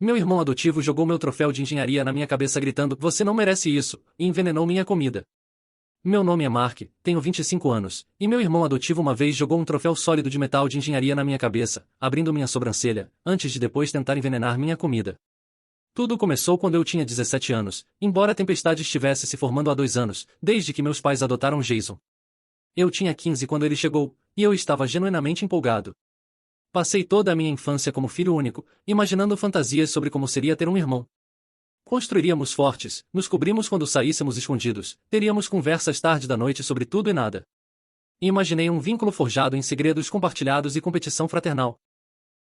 Meu irmão adotivo jogou meu troféu de engenharia na minha cabeça gritando, você não merece isso, e envenenou minha comida. Meu nome é Mark, tenho 25 anos, e meu irmão adotivo uma vez jogou um troféu sólido de metal de engenharia na minha cabeça, abrindo minha sobrancelha, antes de depois tentar envenenar minha comida. Tudo começou quando eu tinha 17 anos, embora a tempestade estivesse se formando há 2 anos, desde que meus pais adotaram Jason. Eu tinha 15 quando ele chegou, e eu estava genuinamente empolgado. Passei toda a minha infância como filho único, imaginando fantasias sobre como seria ter um irmão. Construiríamos fortes, nos cobrimos quando saíssemos escondidos, teríamos conversas tarde da noite sobre tudo e nada. Imaginei um vínculo forjado em segredos compartilhados e competição fraternal.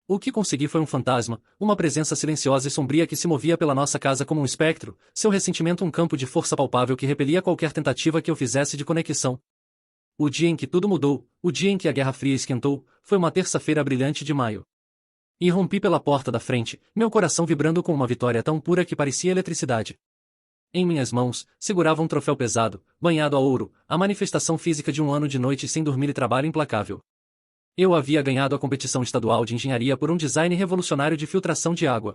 O que consegui foi um fantasma, uma presença silenciosa e sombria que se movia pela nossa casa como um espectro, seu ressentimento um campo de força palpável que repelia qualquer tentativa que eu fizesse de conexão. O dia em que tudo mudou, o dia em que a Guerra Fria esquentou, foi uma terça-feira brilhante de maio. Irrompi pela porta da frente, meu coração vibrando com uma vitória tão pura que parecia eletricidade. Em minhas mãos, segurava um troféu pesado, banhado a ouro, a manifestação física de um ano de noites sem dormir e trabalho implacável. Eu havia ganhado a competição estadual de engenharia por um design revolucionário de filtração de água.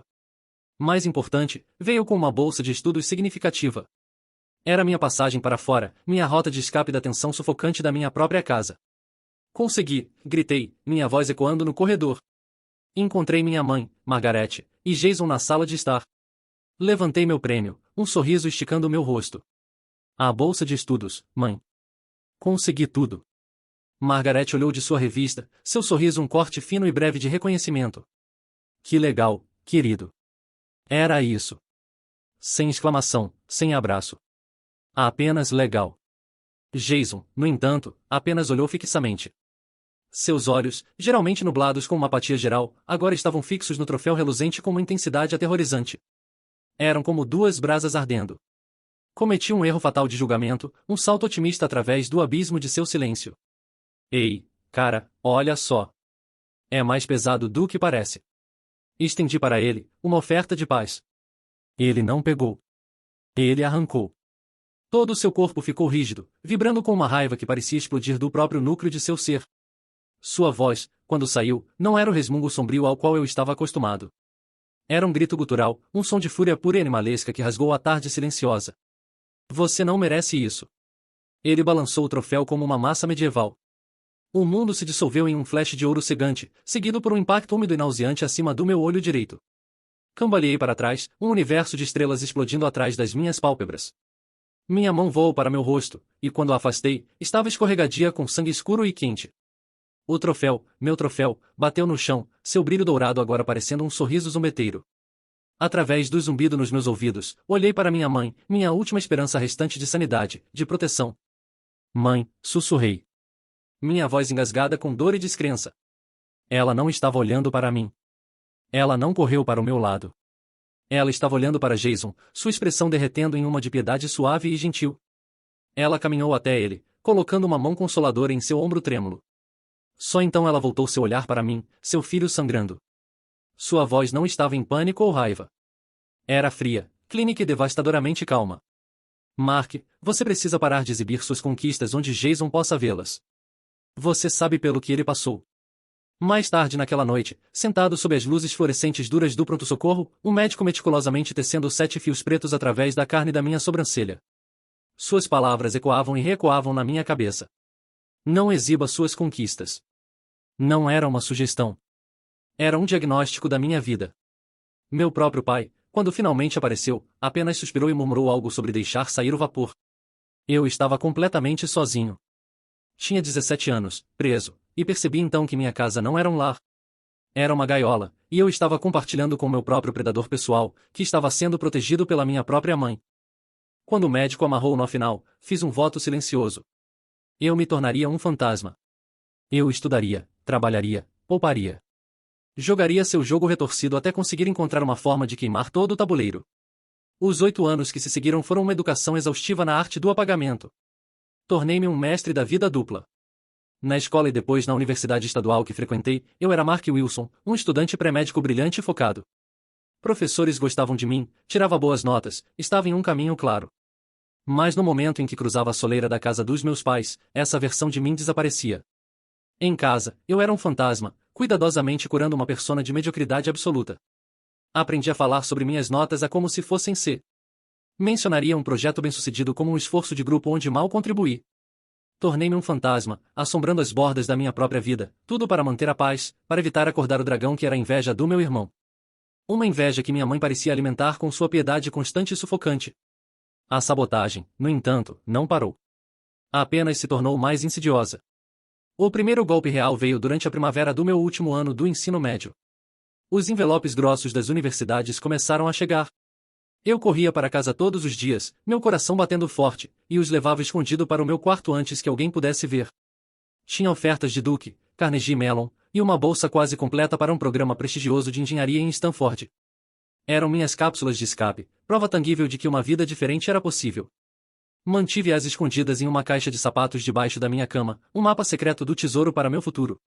Mais importante, veio com uma bolsa de estudos significativa. Era minha passagem para fora, minha rota de escape da tensão sufocante da minha própria casa. Consegui, gritei, minha voz ecoando no corredor. Encontrei minha mãe, Margarete, e Jason na sala de estar. Levantei meu prêmio, um sorriso esticando meu rosto. A bolsa de estudos, mãe. Consegui tudo. Margarete olhou de sua revista, seu sorriso um corte fino e breve de reconhecimento. Que legal, querido. Era isso. Sem exclamação, sem abraço. Apenas legal. Jason, no entanto, apenas olhou fixamente. Seus olhos, geralmente nublados com uma apatia geral, agora estavam fixos no troféu reluzente com uma intensidade aterrorizante. Eram como duas brasas ardendo. Cometi um erro fatal de julgamento, um salto otimista através do abismo de seu silêncio. Ei, cara, olha só. É mais pesado do que parece. Estendi para ele uma oferta de paz. Ele não pegou. Ele arrancou. Todo o seu corpo ficou rígido, vibrando com uma raiva que parecia explodir do próprio núcleo de seu ser. Sua voz, quando saiu, não era o resmungo sombrio ao qual eu estava acostumado. Era um grito gutural, um som de fúria pura e animalesca que rasgou a tarde silenciosa. Você não merece isso. Ele balançou o troféu como uma massa medieval. O mundo se dissolveu em um flash de ouro cegante, seguido por um impacto úmido e nauseante acima do meu olho direito. Cambaleei para trás, um universo de estrelas explodindo atrás das minhas pálpebras. Minha mão voou para meu rosto, e quando a afastei, estava escorregadia com sangue escuro e quente. O troféu, meu troféu, bateu no chão, seu brilho dourado agora parecendo um sorriso zombeteiro. Através do zumbido nos meus ouvidos, olhei para minha mãe, minha última esperança restante de sanidade, de proteção. Mãe, sussurrei. Minha voz engasgada com dor e descrença. Ela não estava olhando para mim. Ela não correu para o meu lado. Ela estava olhando para Jason, sua expressão derretendo em uma de piedade suave e gentil. Ela caminhou até ele, colocando uma mão consoladora em seu ombro trêmulo. Só então ela voltou seu olhar para mim, seu filho sangrando. Sua voz não estava em pânico ou raiva. Era fria, clínica e devastadoramente calma. Mark, você precisa parar de exibir suas conquistas onde Jason possa vê-las. Você sabe pelo que ele passou. Mais tarde naquela noite, sentado sob as luzes fluorescentes duras do pronto-socorro, o médico meticulosamente tecendo 7 fios pretos através da carne da minha sobrancelha. Suas palavras ecoavam e reecoavam na minha cabeça. Não exiba suas conquistas. Não era uma sugestão. Era um diagnóstico da minha vida. Meu próprio pai, quando finalmente apareceu, apenas suspirou e murmurou algo sobre deixar sair o vapor. Eu estava completamente sozinho. Tinha 17 anos, preso, e percebi então que minha casa não era um lar. Era uma gaiola, e eu estava compartilhando com meu próprio predador pessoal, que estava sendo protegido pela minha própria mãe. Quando o médico amarrou no final, fiz um voto silencioso. Eu me tornaria um fantasma. Eu estudaria, trabalharia, pouparia. Jogaria seu jogo retorcido até conseguir encontrar uma forma de queimar todo o tabuleiro. Os 8 anos que se seguiram foram uma educação exaustiva na arte do apagamento. Tornei-me um mestre da vida dupla. Na escola e depois na universidade estadual que frequentei, eu era Mark Wilson, um estudante pré-médico brilhante e focado. Professores gostavam de mim, tirava boas notas, estava em um caminho claro. Mas no momento em que cruzava a soleira da casa dos meus pais, essa versão de mim desaparecia. Em casa, eu era um fantasma, cuidadosamente curando uma persona de mediocridade absoluta. Aprendi a falar sobre minhas notas como se fossem C. Mencionaria um projeto bem-sucedido como um esforço de grupo onde mal contribuí. Tornei-me um fantasma, assombrando as bordas da minha própria vida, tudo para manter a paz, para evitar acordar o dragão que era a inveja do meu irmão. Uma inveja que minha mãe parecia alimentar com sua piedade constante e sufocante. A sabotagem, no entanto, não parou. Apenas se tornou mais insidiosa. O primeiro golpe real veio durante a primavera do meu último ano do ensino médio. Os envelopes grossos das universidades começaram a chegar. Eu corria para casa todos os dias, meu coração batendo forte, e os levava escondido para o meu quarto antes que alguém pudesse ver. Tinha ofertas de Duke, Carnegie Mellon, e uma bolsa quase completa para um programa prestigioso de engenharia em Stanford. Eram minhas cápsulas de escape, prova tangível de que uma vida diferente era possível. Mantive-as escondidas em uma caixa de sapatos debaixo da minha cama, um mapa secreto do tesouro para meu futuro.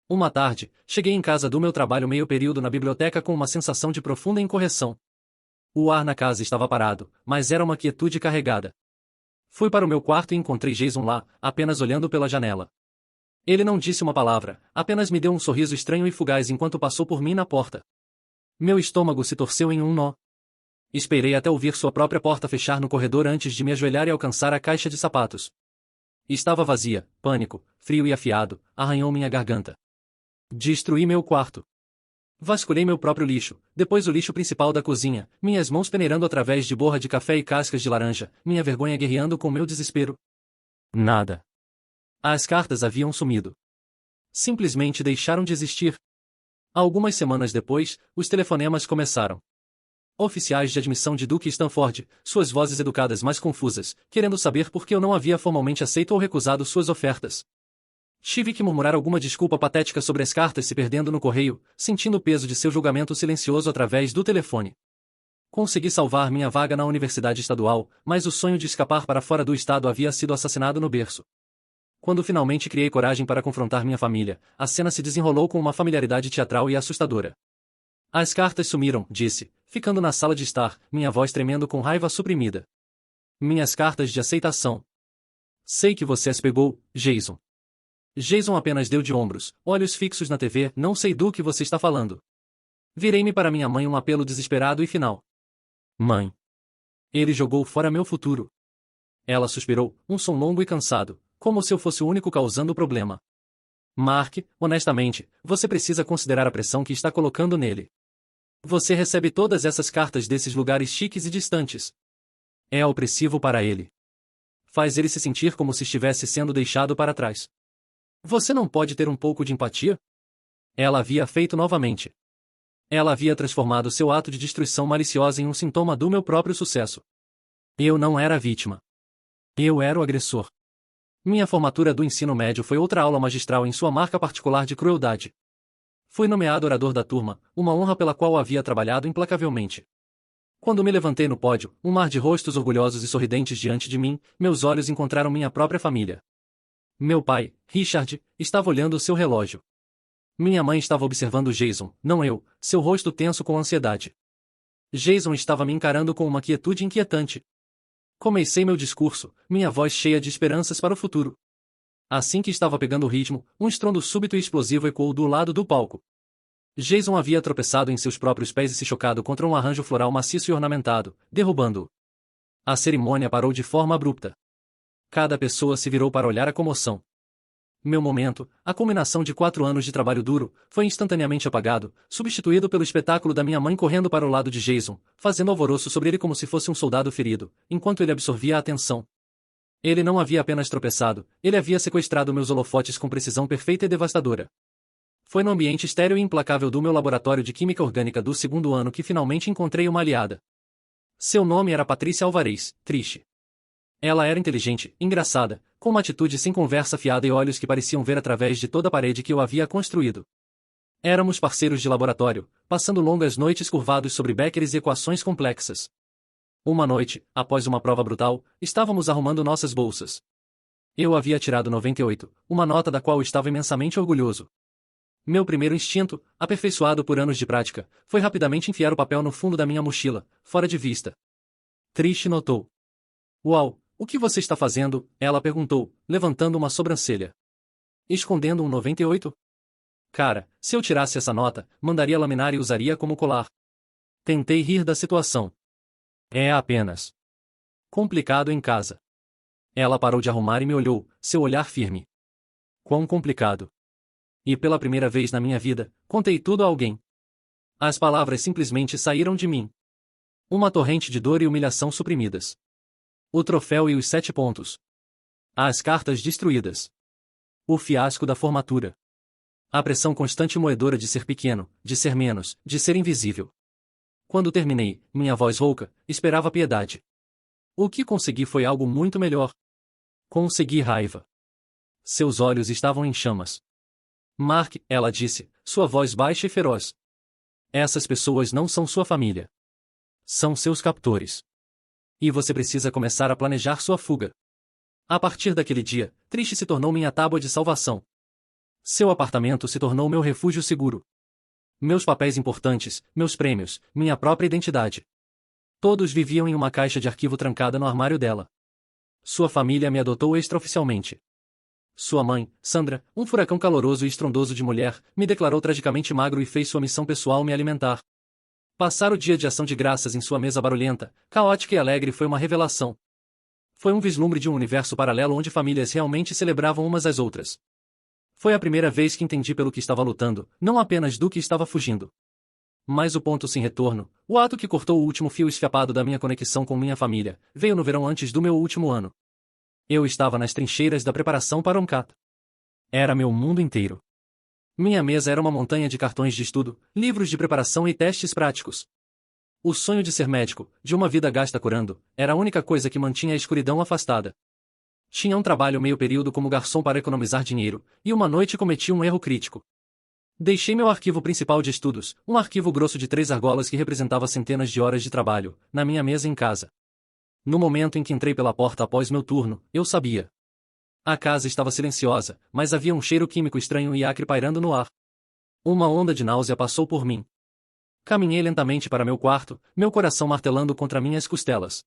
Uma tarde, cheguei em casa do meu trabalho meio período na biblioteca com uma sensação de profunda incorreção. O ar na casa estava parado, mas era uma quietude carregada. Fui para o meu quarto e encontrei Jason lá, apenas olhando pela janela. Ele não disse uma palavra, apenas me deu um sorriso estranho e fugaz enquanto passou por mim na porta. Meu estômago se torceu em um nó. Esperei até ouvir sua própria porta fechar no corredor antes de me ajoelhar e alcançar a caixa de sapatos. Estava vazia, pânico, frio e afiado, arranhou minha garganta. Destruí meu quarto. Vasculhei meu próprio lixo, depois o lixo principal da cozinha, minhas mãos peneirando através de borra de café e cascas de laranja, minha vergonha guerreando com meu desespero. Nada. As cartas haviam sumido. Simplesmente deixaram de existir. Algumas semanas depois, os telefonemas começaram. Oficiais de admissão de Duke e Stanford, suas vozes educadas mais confusas, querendo saber por que eu não havia formalmente aceito ou recusado suas ofertas. Tive que murmurar alguma desculpa patética sobre as cartas se perdendo no correio, sentindo o peso de seu julgamento silencioso através do telefone. Consegui salvar minha vaga na universidade estadual, mas o sonho de escapar para fora do estado havia sido assassinado no berço. Quando finalmente criei coragem para confrontar minha família, a cena se desenrolou com uma familiaridade teatral e assustadora. As cartas sumiram, disse, ficando na sala de estar, minha voz tremendo com raiva suprimida. Minhas cartas de aceitação. Sei que você as pegou, Jason. Jason apenas deu de ombros, olhos fixos na TV, não sei do que você está falando. Virei-me para minha mãe um apelo desesperado e final. Mãe. Ele jogou fora meu futuro. Ela suspirou, um som longo e cansado, como se eu fosse o único causando o problema. Mark, honestamente, você precisa considerar a pressão que está colocando nele. Você recebe todas essas cartas desses lugares chiques e distantes. É opressivo para ele. Faz ele se sentir como se estivesse sendo deixado para trás. Você não pode ter um pouco de empatia? Ela havia feito novamente. Ela havia transformado seu ato de destruição maliciosa em um sintoma do meu próprio sucesso. Eu não era a vítima. Eu era o agressor. Minha formatura do ensino médio foi outra aula magistral em sua marca particular de crueldade. Fui nomeado orador da turma, uma honra pela qual havia trabalhado implacavelmente. Quando me levantei no pódio, um mar de rostos orgulhosos e sorridentes diante de mim, meus olhos encontraram minha própria família. Meu pai, Richard, estava olhando o seu relógio. Minha mãe estava observando Jason, não eu, seu rosto tenso com ansiedade. Jason estava me encarando com uma quietude inquietante. Comecei meu discurso, minha voz cheia de esperanças para o futuro. Assim que estava pegando o ritmo, um estrondo súbito e explosivo ecoou do lado do palco. Jason havia tropeçado em seus próprios pés e se chocado contra um arranjo floral maciço e ornamentado, derrubando-o. A cerimônia parou de forma abrupta. Cada pessoa se virou para olhar a comoção. Meu momento, a culminação de 4 anos de trabalho duro, foi instantaneamente apagado, substituído pelo espetáculo da minha mãe correndo para o lado de Jason, fazendo alvoroço sobre ele como se fosse um soldado ferido, enquanto ele absorvia a atenção. Ele não havia apenas tropeçado, ele havia sequestrado meus holofotes com precisão perfeita e devastadora. Foi no ambiente estéril e implacável do meu laboratório de química orgânica do 2º ano que finalmente encontrei uma aliada. Seu nome era Patrícia Alvarez, Trish. Ela era inteligente, engraçada, com uma atitude sem conversa fiada e olhos que pareciam ver através de toda a parede que eu havia construído. Éramos parceiros de laboratório, passando longas noites curvados sobre beckers e equações complexas. Uma noite, após uma prova brutal, estávamos arrumando nossas bolsas. Eu havia tirado 98, uma nota da qual estava imensamente orgulhoso. Meu primeiro instinto, aperfeiçoado por anos de prática, foi rapidamente enfiar o papel no fundo da minha mochila, fora de vista. Trish notou. Uau! O que você está fazendo? Ela perguntou, levantando uma sobrancelha. Escondendo um 98? Cara, se eu tirasse essa nota, mandaria laminar e usaria como colar. Tentei rir da situação. É apenas complicado em casa. Ela parou de arrumar e me olhou, seu olhar firme. Quão complicado. E pela primeira vez na minha vida, contei tudo a alguém. As palavras simplesmente saíram de mim. Uma torrente de dor e humilhação suprimidas. O troféu e os 7 pontos. As cartas destruídas. O fiasco da formatura. A pressão constante e moedora de ser pequeno, de ser menos, de ser invisível. Quando terminei, minha voz rouca, esperava piedade. O que consegui foi algo muito melhor. Consegui raiva. Seus olhos estavam em chamas. Mark, ela disse, sua voz baixa e feroz. Essas pessoas não são sua família. São seus captores. E você precisa começar a planejar sua fuga. A partir daquele dia, Trish se tornou minha tábua de salvação. Seu apartamento se tornou meu refúgio seguro. Meus papéis importantes, meus prêmios, minha própria identidade. Todos viviam em uma caixa de arquivo trancada no armário dela. Sua família me adotou extraoficialmente. Sua mãe, Sandra, um furacão caloroso e estrondoso de mulher, me declarou tragicamente magro e fez sua missão pessoal me alimentar. Passar o dia de ação de graças em sua mesa barulhenta, caótica e alegre foi uma revelação. Foi um vislumbre de um universo paralelo onde famílias realmente celebravam umas às outras. Foi a primeira vez que entendi pelo que estava lutando, não apenas do que estava fugindo. Mas o ponto sem retorno, o ato que cortou o último fio esfiapado da minha conexão com minha família, veio no verão antes do meu último ano. Eu estava nas trincheiras da preparação para um CAT. Era meu mundo inteiro. Minha mesa era uma montanha de cartões de estudo, livros de preparação e testes práticos. O sonho de ser médico, de uma vida gasta curando, era a única coisa que mantinha a escuridão afastada. Tinha um trabalho meio período como garçom para economizar dinheiro, e uma noite cometi um erro crítico. Deixei meu arquivo principal de estudos, um arquivo grosso de 3 argolas que representava centenas de horas de trabalho, na minha mesa em casa. No momento em que entrei pela porta após meu turno, eu sabia. A casa estava silenciosa, mas havia um cheiro químico estranho e acre pairando no ar. Uma onda de náusea passou por mim. Caminhei lentamente para meu quarto, meu coração martelando contra minhas costelas.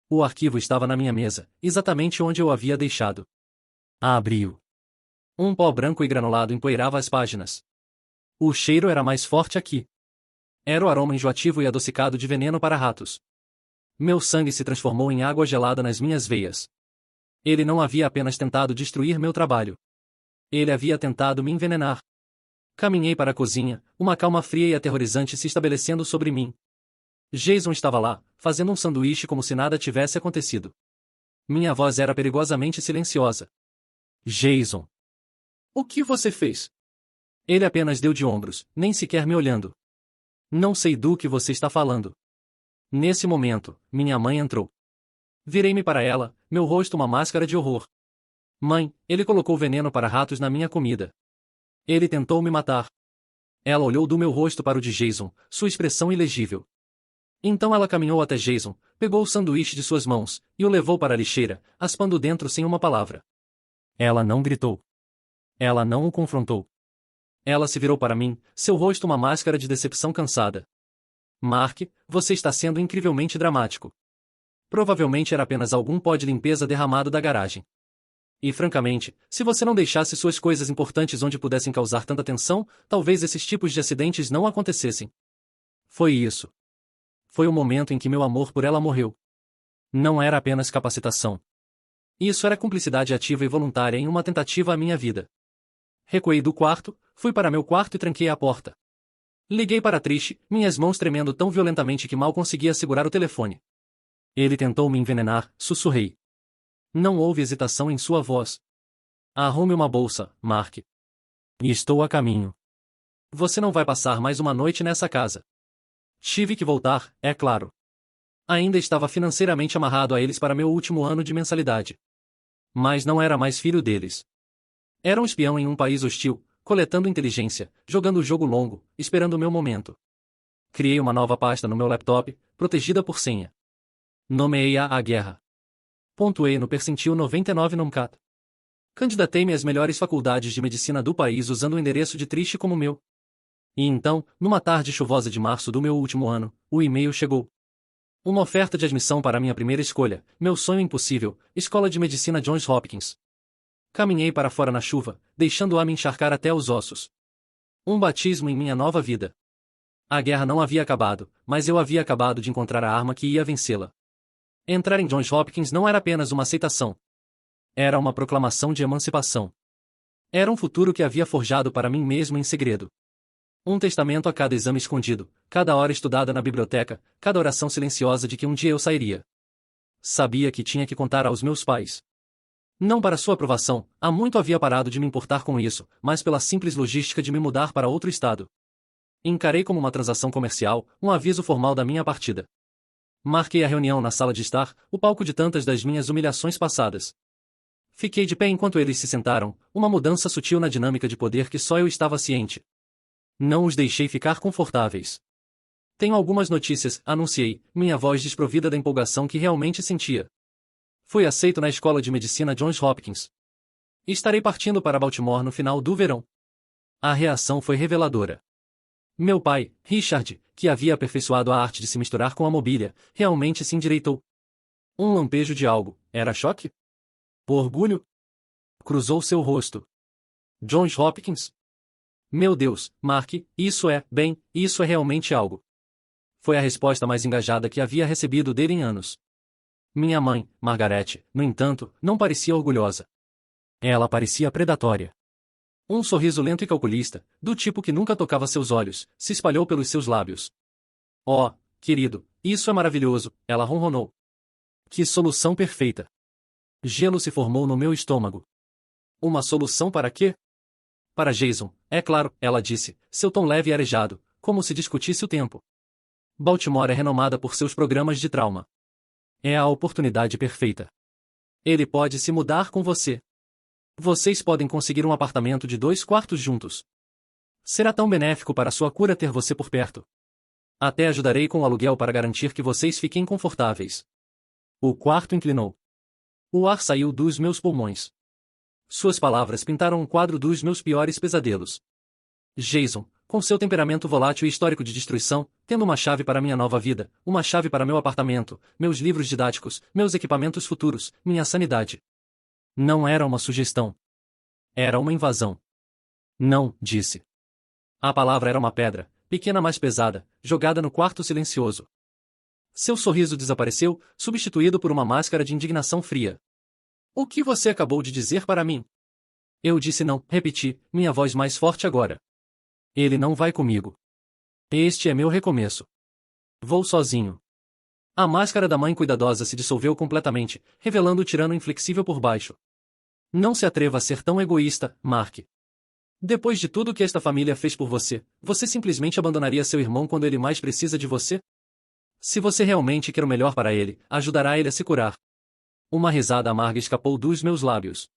O arquivo estava na minha mesa, exatamente onde eu havia deixado. Abri-o. Um pó branco e granulado empoeirava as páginas. O cheiro era mais forte aqui. Era o aroma enjoativo e adocicado de veneno para ratos. Meu sangue se transformou em água gelada nas minhas veias. Ele não havia apenas tentado destruir meu trabalho. Ele havia tentado me envenenar. Caminhei para a cozinha, uma calma fria e aterrorizante se estabelecendo sobre mim. Jason estava lá, fazendo um sanduíche como se nada tivesse acontecido. Minha voz era perigosamente silenciosa. Jason. O que você fez? Ele apenas deu de ombros, nem sequer me olhando. Não sei do que você está falando. Nesse momento, minha mãe entrou. Virei-me para ela, meu rosto uma máscara de horror. Mãe, ele colocou veneno para ratos na minha comida. Ele tentou me matar. Ela olhou do meu rosto para o de Jason, sua expressão ilegível. Então ela caminhou até Jason, pegou o sanduíche de suas mãos, e o levou para a lixeira, aspando dentro sem uma palavra. Ela não gritou. Ela não o confrontou. Ela se virou para mim, seu rosto uma máscara de decepção cansada. Mark, você está sendo incrivelmente dramático. Provavelmente era apenas algum pó de limpeza derramado da garagem. E francamente, se você não deixasse suas coisas importantes onde pudessem causar tanta tensão, talvez esses tipos de acidentes não acontecessem. Foi isso. Foi o momento em que meu amor por ela morreu. Não era apenas capacitação. Isso era cumplicidade ativa e voluntária em uma tentativa à minha vida. Recuei do quarto, fui para meu quarto e tranquei a porta. Liguei para Trish, minhas mãos tremendo tão violentamente que mal conseguia segurar o telefone. Ele tentou me envenenar, sussurrei. Não houve hesitação em sua voz. Arrume uma bolsa, Mark. Estou a caminho. Você não vai passar mais uma noite nessa casa. Tive que voltar, é claro. Ainda estava financeiramente amarrado a eles para meu último ano de mensalidade. Mas não era mais filho deles. Era um espião em um país hostil, coletando inteligência, jogando o jogo longo, esperando o meu momento. Criei uma nova pasta no meu laptop, protegida por senha. Nomeei-a a guerra. Pontuei no percentil 99 no MCAT. Candidatei-me às melhores faculdades de medicina do país usando o endereço de Trish como meu. E então, numa tarde chuvosa de março do meu último ano, o e-mail chegou. Uma oferta de admissão para minha primeira escolha, meu sonho impossível, Escola de Medicina Johns Hopkins. Caminhei para fora na chuva, deixando-a me encharcar até os ossos. Um batismo em minha nova vida. A guerra não havia acabado, mas eu havia acabado de encontrar a arma que ia vencê-la. Entrar em Johns Hopkins não era apenas uma aceitação. Era uma proclamação de emancipação. Era um futuro que havia forjado para mim mesmo em segredo. Um testamento a cada exame escondido, cada hora estudada na biblioteca, cada oração silenciosa de que um dia eu sairia. Sabia que tinha que contar aos meus pais. Não para sua aprovação, há muito havia parado de me importar com isso, mas pela simples logística de me mudar para outro estado. Encarei como uma transação comercial, um aviso formal da minha partida. Marquei a reunião na sala de estar, o palco de tantas das minhas humilhações passadas. Fiquei de pé enquanto eles se sentaram, uma mudança sutil na dinâmica de poder que só eu estava ciente. Não os deixei ficar confortáveis. Tenho algumas notícias, anunciei, minha voz desprovida da empolgação que realmente sentia. Fui aceito na escola de medicina Johns Hopkins. Estarei partindo para Baltimore no final do verão. A reação foi reveladora. Meu pai, Richard, que havia aperfeiçoado a arte de se misturar com a mobília, realmente se endireitou. Um lampejo de algo, era choque? Orgulho? Cruzou seu rosto. Johns Hopkins? Meu Deus, Mark, isso é realmente algo. Foi a resposta mais engajada que havia recebido dele em anos. Minha mãe, Margaret, no entanto, não parecia orgulhosa. Ela parecia predatória. Um sorriso lento e calculista, do tipo que nunca tocava seus olhos, se espalhou pelos seus lábios. Oh, querido, isso é maravilhoso, ela ronronou. Que solução perfeita. Gelo se formou no meu estômago. Uma solução para quê? Para Jason, é claro, ela disse, seu tom leve e arejado, como se discutisse o tempo. Baltimore é renomada por seus programas de trauma. É a oportunidade perfeita. Ele pode se mudar com você. Vocês podem conseguir um apartamento de 2 quartos juntos. Será tão benéfico para sua cura ter você por perto. Até ajudarei com o aluguel para garantir que vocês fiquem confortáveis. O quarto inclinou. O ar saiu dos meus pulmões. Suas palavras pintaram um quadro dos meus piores pesadelos. Jason, com seu temperamento volátil e histórico de destruição, tendo uma chave para minha nova vida, uma chave para meu apartamento, meus livros didáticos, meus equipamentos futuros, minha sanidade. Não era uma sugestão. Era uma invasão. Não, disse. A palavra era uma pedra, pequena mas pesada, jogada no quarto silencioso. Seu sorriso desapareceu, substituído por uma máscara de indignação fria. O que você acabou de dizer para mim? Eu disse não, repeti, minha voz mais forte agora. Ele não vai comigo. Este é meu recomeço. Vou sozinho. A máscara da mãe cuidadosa se dissolveu completamente, revelando o tirano inflexível por baixo. Não se atreva a ser tão egoísta, Mark. Depois de tudo que esta família fez por você, você simplesmente abandonaria seu irmão quando ele mais precisa de você? Se você realmente quer o melhor para ele, ajudará ele a se curar. Uma risada amarga escapou dos meus lábios.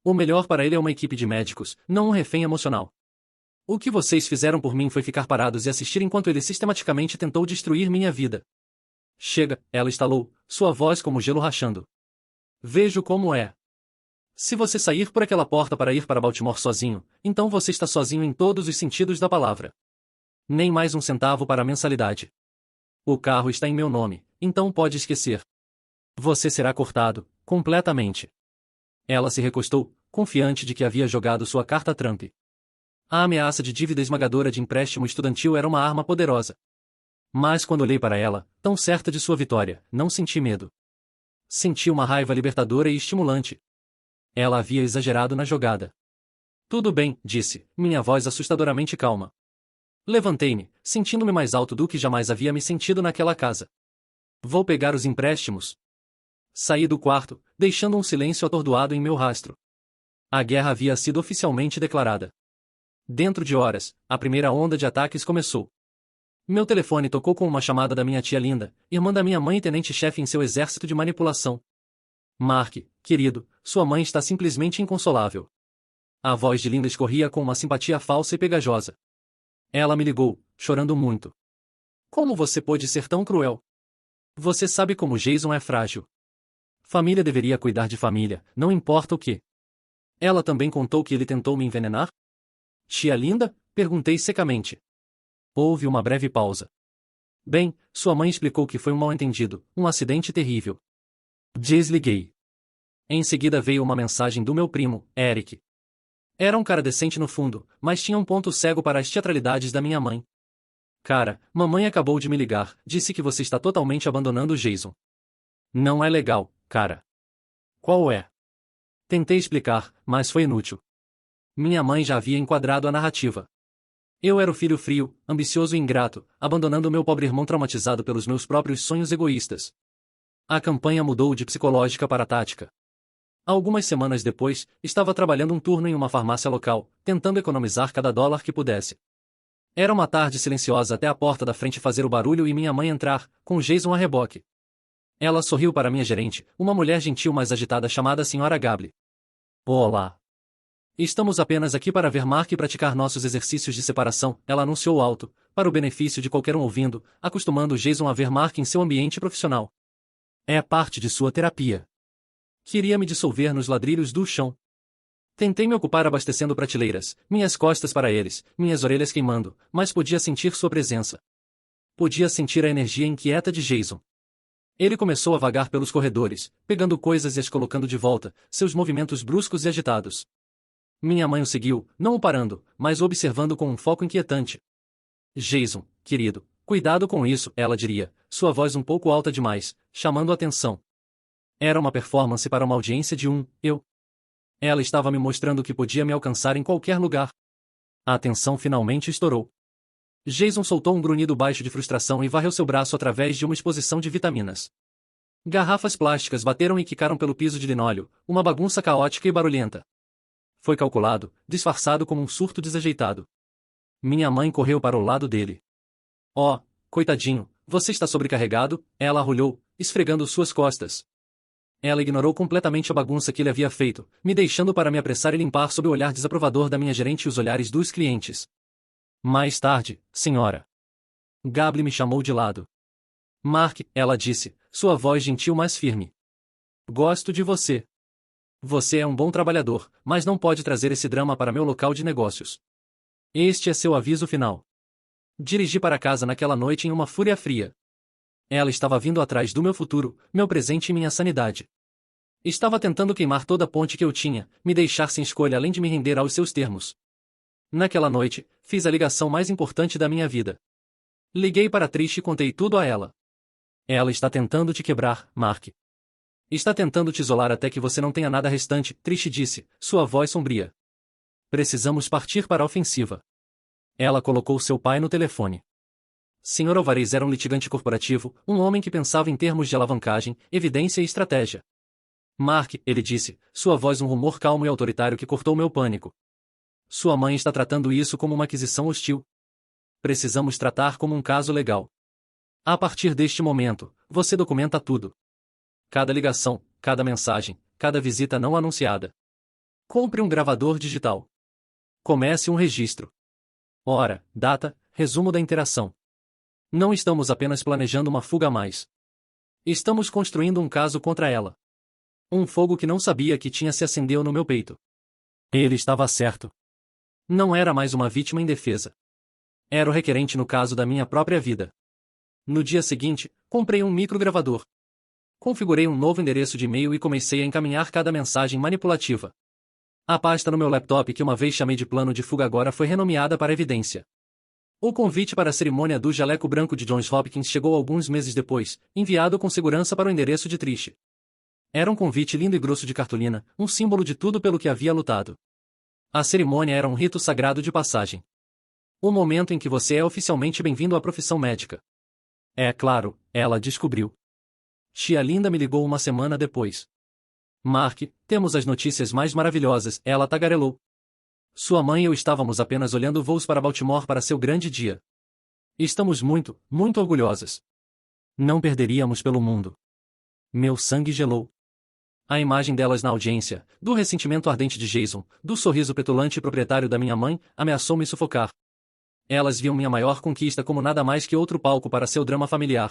O melhor para ele é uma equipe de médicos, não um refém emocional. O que vocês fizeram por mim foi ficar parados e assistir enquanto ele sistematicamente tentou destruir minha vida. Chega, ela estalou, sua voz como gelo rachando. Vejo como é. Se você sair por aquela porta para ir para Baltimore sozinho, então você está sozinho em todos os sentidos da palavra. Nem mais um centavo para a mensalidade. O carro está em meu nome, então pode esquecer. Você será cortado, completamente. Ela se recostou, confiante de que havia jogado sua carta Trump. A ameaça de dívida esmagadora de empréstimo estudantil era uma arma poderosa. Mas quando olhei para ela, tão certa de sua vitória, não senti medo. Senti uma raiva libertadora e estimulante. Ela havia exagerado na jogada. Tudo bem, disse, minha voz assustadoramente calma. Levantei-me, sentindo-me mais alto do que jamais havia me sentido naquela casa. Vou pegar os empréstimos. Saí do quarto, deixando um silêncio atordoado em meu rastro. A guerra havia sido oficialmente declarada. Dentro de horas, a primeira onda de ataques começou. Meu telefone tocou com uma chamada da minha tia Linda, irmã da minha mãe e tenente-chefe em seu exército de manipulação. Mark, querido, sua mãe está simplesmente inconsolável. A voz de Linda escorria com uma simpatia falsa e pegajosa. Ela me ligou, chorando muito. Como você pôde ser tão cruel? Você sabe como Jason é frágil. Família deveria cuidar de família, não importa o que. Ela também contou que ele tentou me envenenar? Tia Linda? Perguntei secamente. Houve uma breve pausa. Bem, sua mãe explicou que foi um mal-entendido, um acidente terrível. Desliguei. Em seguida veio uma mensagem do meu primo, Eric. Era um cara decente no fundo, mas tinha um ponto cego para as teatralidades da minha mãe. Cara, mamãe acabou de me ligar, disse que você está totalmente abandonando o Jason. Não é legal, cara. Qual é? Tentei explicar, mas foi inútil. Minha mãe já havia enquadrado a narrativa. Eu era o filho frio, ambicioso e ingrato, abandonando meu pobre irmão traumatizado pelos meus próprios sonhos egoístas. A campanha mudou de psicológica para tática. Algumas semanas depois, estava trabalhando um turno em uma farmácia local, tentando economizar cada dólar que pudesse. Era uma tarde silenciosa até a porta da frente fazer o barulho e minha mãe entrar, com Jason a reboque. Ela sorriu para minha gerente, uma mulher gentil mais agitada chamada Sra. Gable. Olá. Estamos apenas aqui para ver Mark praticar nossos exercícios de separação, ela anunciou alto, para o benefício de qualquer um ouvindo, acostumando Jason a ver Mark em seu ambiente profissional. É parte de sua terapia. Queria me dissolver nos ladrilhos do chão. Tentei me ocupar abastecendo prateleiras, minhas costas para eles, minhas orelhas queimando, mas podia sentir sua presença. Podia sentir a energia inquieta de Jason. Ele começou a vagar pelos corredores, pegando coisas e as colocando de volta, seus movimentos bruscos e agitados. Minha mãe o seguiu, não o parando, mas o observando com um foco inquietante. Jason, querido, cuidado com isso, ela diria, sua voz um pouco alta demais, chamando a atenção. Era uma performance para uma audiência de eu. Ela estava me mostrando que podia me alcançar em qualquer lugar. A tensão finalmente estourou. Jason soltou um grunhido baixo de frustração e varreu seu braço através de uma exposição de vitaminas. Garrafas plásticas bateram e quicaram pelo piso de linóleo, uma bagunça caótica e barulhenta. Foi calculado, disfarçado como um surto desajeitado. Minha mãe correu para o lado dele. Oh, coitadinho, você está sobrecarregado, ela arrulhou, esfregando suas costas. Ela ignorou completamente a bagunça que ele havia feito, me deixando para me apressar e limpar sob o olhar desaprovador da minha gerente e os olhares dos clientes. Mais tarde, senhora. Gable me chamou de lado. Mark, ela disse, sua voz gentil mas firme. Gosto de você. Você é um bom trabalhador, mas não pode trazer esse drama para meu local de negócios. Este é seu aviso final. Dirigi para casa naquela noite em uma fúria fria. Ela estava vindo atrás do meu futuro, meu presente e minha sanidade. Estava tentando queimar toda a ponte que eu tinha, me deixar sem escolha além de me render aos seus termos. Naquela noite, fiz a ligação mais importante da minha vida. Liguei para Trish e contei tudo a ela. Ela está tentando te quebrar, Mark. Está tentando te isolar até que você não tenha nada restante, Trish disse, sua voz sombria. Precisamos partir para a ofensiva. Ela colocou seu pai no telefone. Sr. Alvarez era um litigante corporativo, um homem que pensava em termos de alavancagem, evidência e estratégia. Mark, ele disse, sua voz um rumor calmo e autoritário que cortou meu pânico. Sua mãe está tratando isso como uma aquisição hostil. Precisamos tratar como um caso legal. A partir deste momento, você documenta tudo. Cada ligação, cada mensagem, cada visita não anunciada. Compre um gravador digital. Comece um registro. Hora, data, resumo da interação. Não estamos apenas planejando uma fuga a mais. Estamos construindo um caso contra ela. Um fogo que não sabia que tinha se acendeu no meu peito. Ele estava certo. Não era mais uma vítima indefesa. Era o requerente no caso da minha própria vida. No dia seguinte, comprei um microgravador. Configurei um novo endereço de e-mail e comecei a encaminhar cada mensagem manipulativa. A pasta no meu laptop que uma vez chamei de plano de fuga agora foi renomeada para evidência. O convite para a cerimônia do jaleco branco de Johns Hopkins chegou alguns meses depois, enviado com segurança para o endereço de Trish. Era um convite lindo e grosso de cartolina, um símbolo de tudo pelo que havia lutado. A cerimônia era um rito sagrado de passagem. O momento em que você é oficialmente bem-vindo à profissão médica. É claro, ela descobriu. Tia Linda me ligou uma semana depois. Mark, temos as notícias mais maravilhosas, ela tagarelou. Sua mãe e eu estávamos apenas olhando voos para Baltimore para seu grande dia. Estamos muito, muito orgulhosas. Não perderíamos pelo mundo. Meu sangue gelou. A imagem delas na audiência, do ressentimento ardente de Jason, do sorriso petulante e proprietário da minha mãe, ameaçou me sufocar. Elas viam minha maior conquista como nada mais que outro palco para seu drama familiar.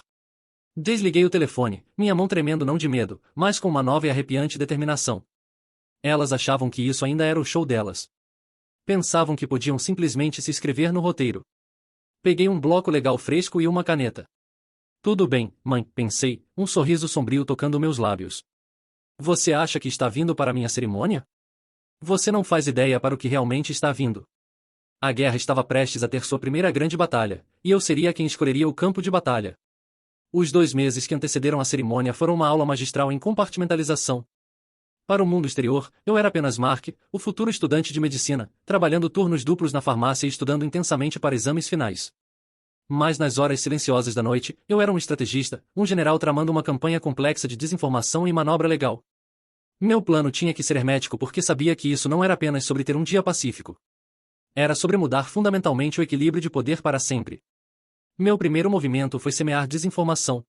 Desliguei o telefone, minha mão tremendo não de medo, mas com uma nova e arrepiante determinação. Elas achavam que isso ainda era o show delas. Pensavam que podiam simplesmente se inscrever no roteiro. Peguei um bloco legal fresco e uma caneta. Tudo bem, mãe, pensei, um sorriso sombrio tocando meus lábios. Você acha que está vindo para minha cerimônia? Você não faz ideia para o que realmente está vindo. A guerra estava prestes a ter sua primeira grande batalha, e eu seria quem escolheria o campo de batalha. Os 2 meses que antecederam a cerimônia foram uma aula magistral em compartimentalização. Para o mundo exterior, eu era apenas Mark, o futuro estudante de medicina, trabalhando turnos duplos na farmácia e estudando intensamente para exames finais. Mas nas horas silenciosas da noite, eu era um estrategista, um general tramando uma campanha complexa de desinformação e manobra legal. Meu plano tinha que ser hermético porque sabia que isso não era apenas sobre ter um dia pacífico. Era sobre mudar fundamentalmente o equilíbrio de poder para sempre. Meu primeiro movimento foi semear desinformação.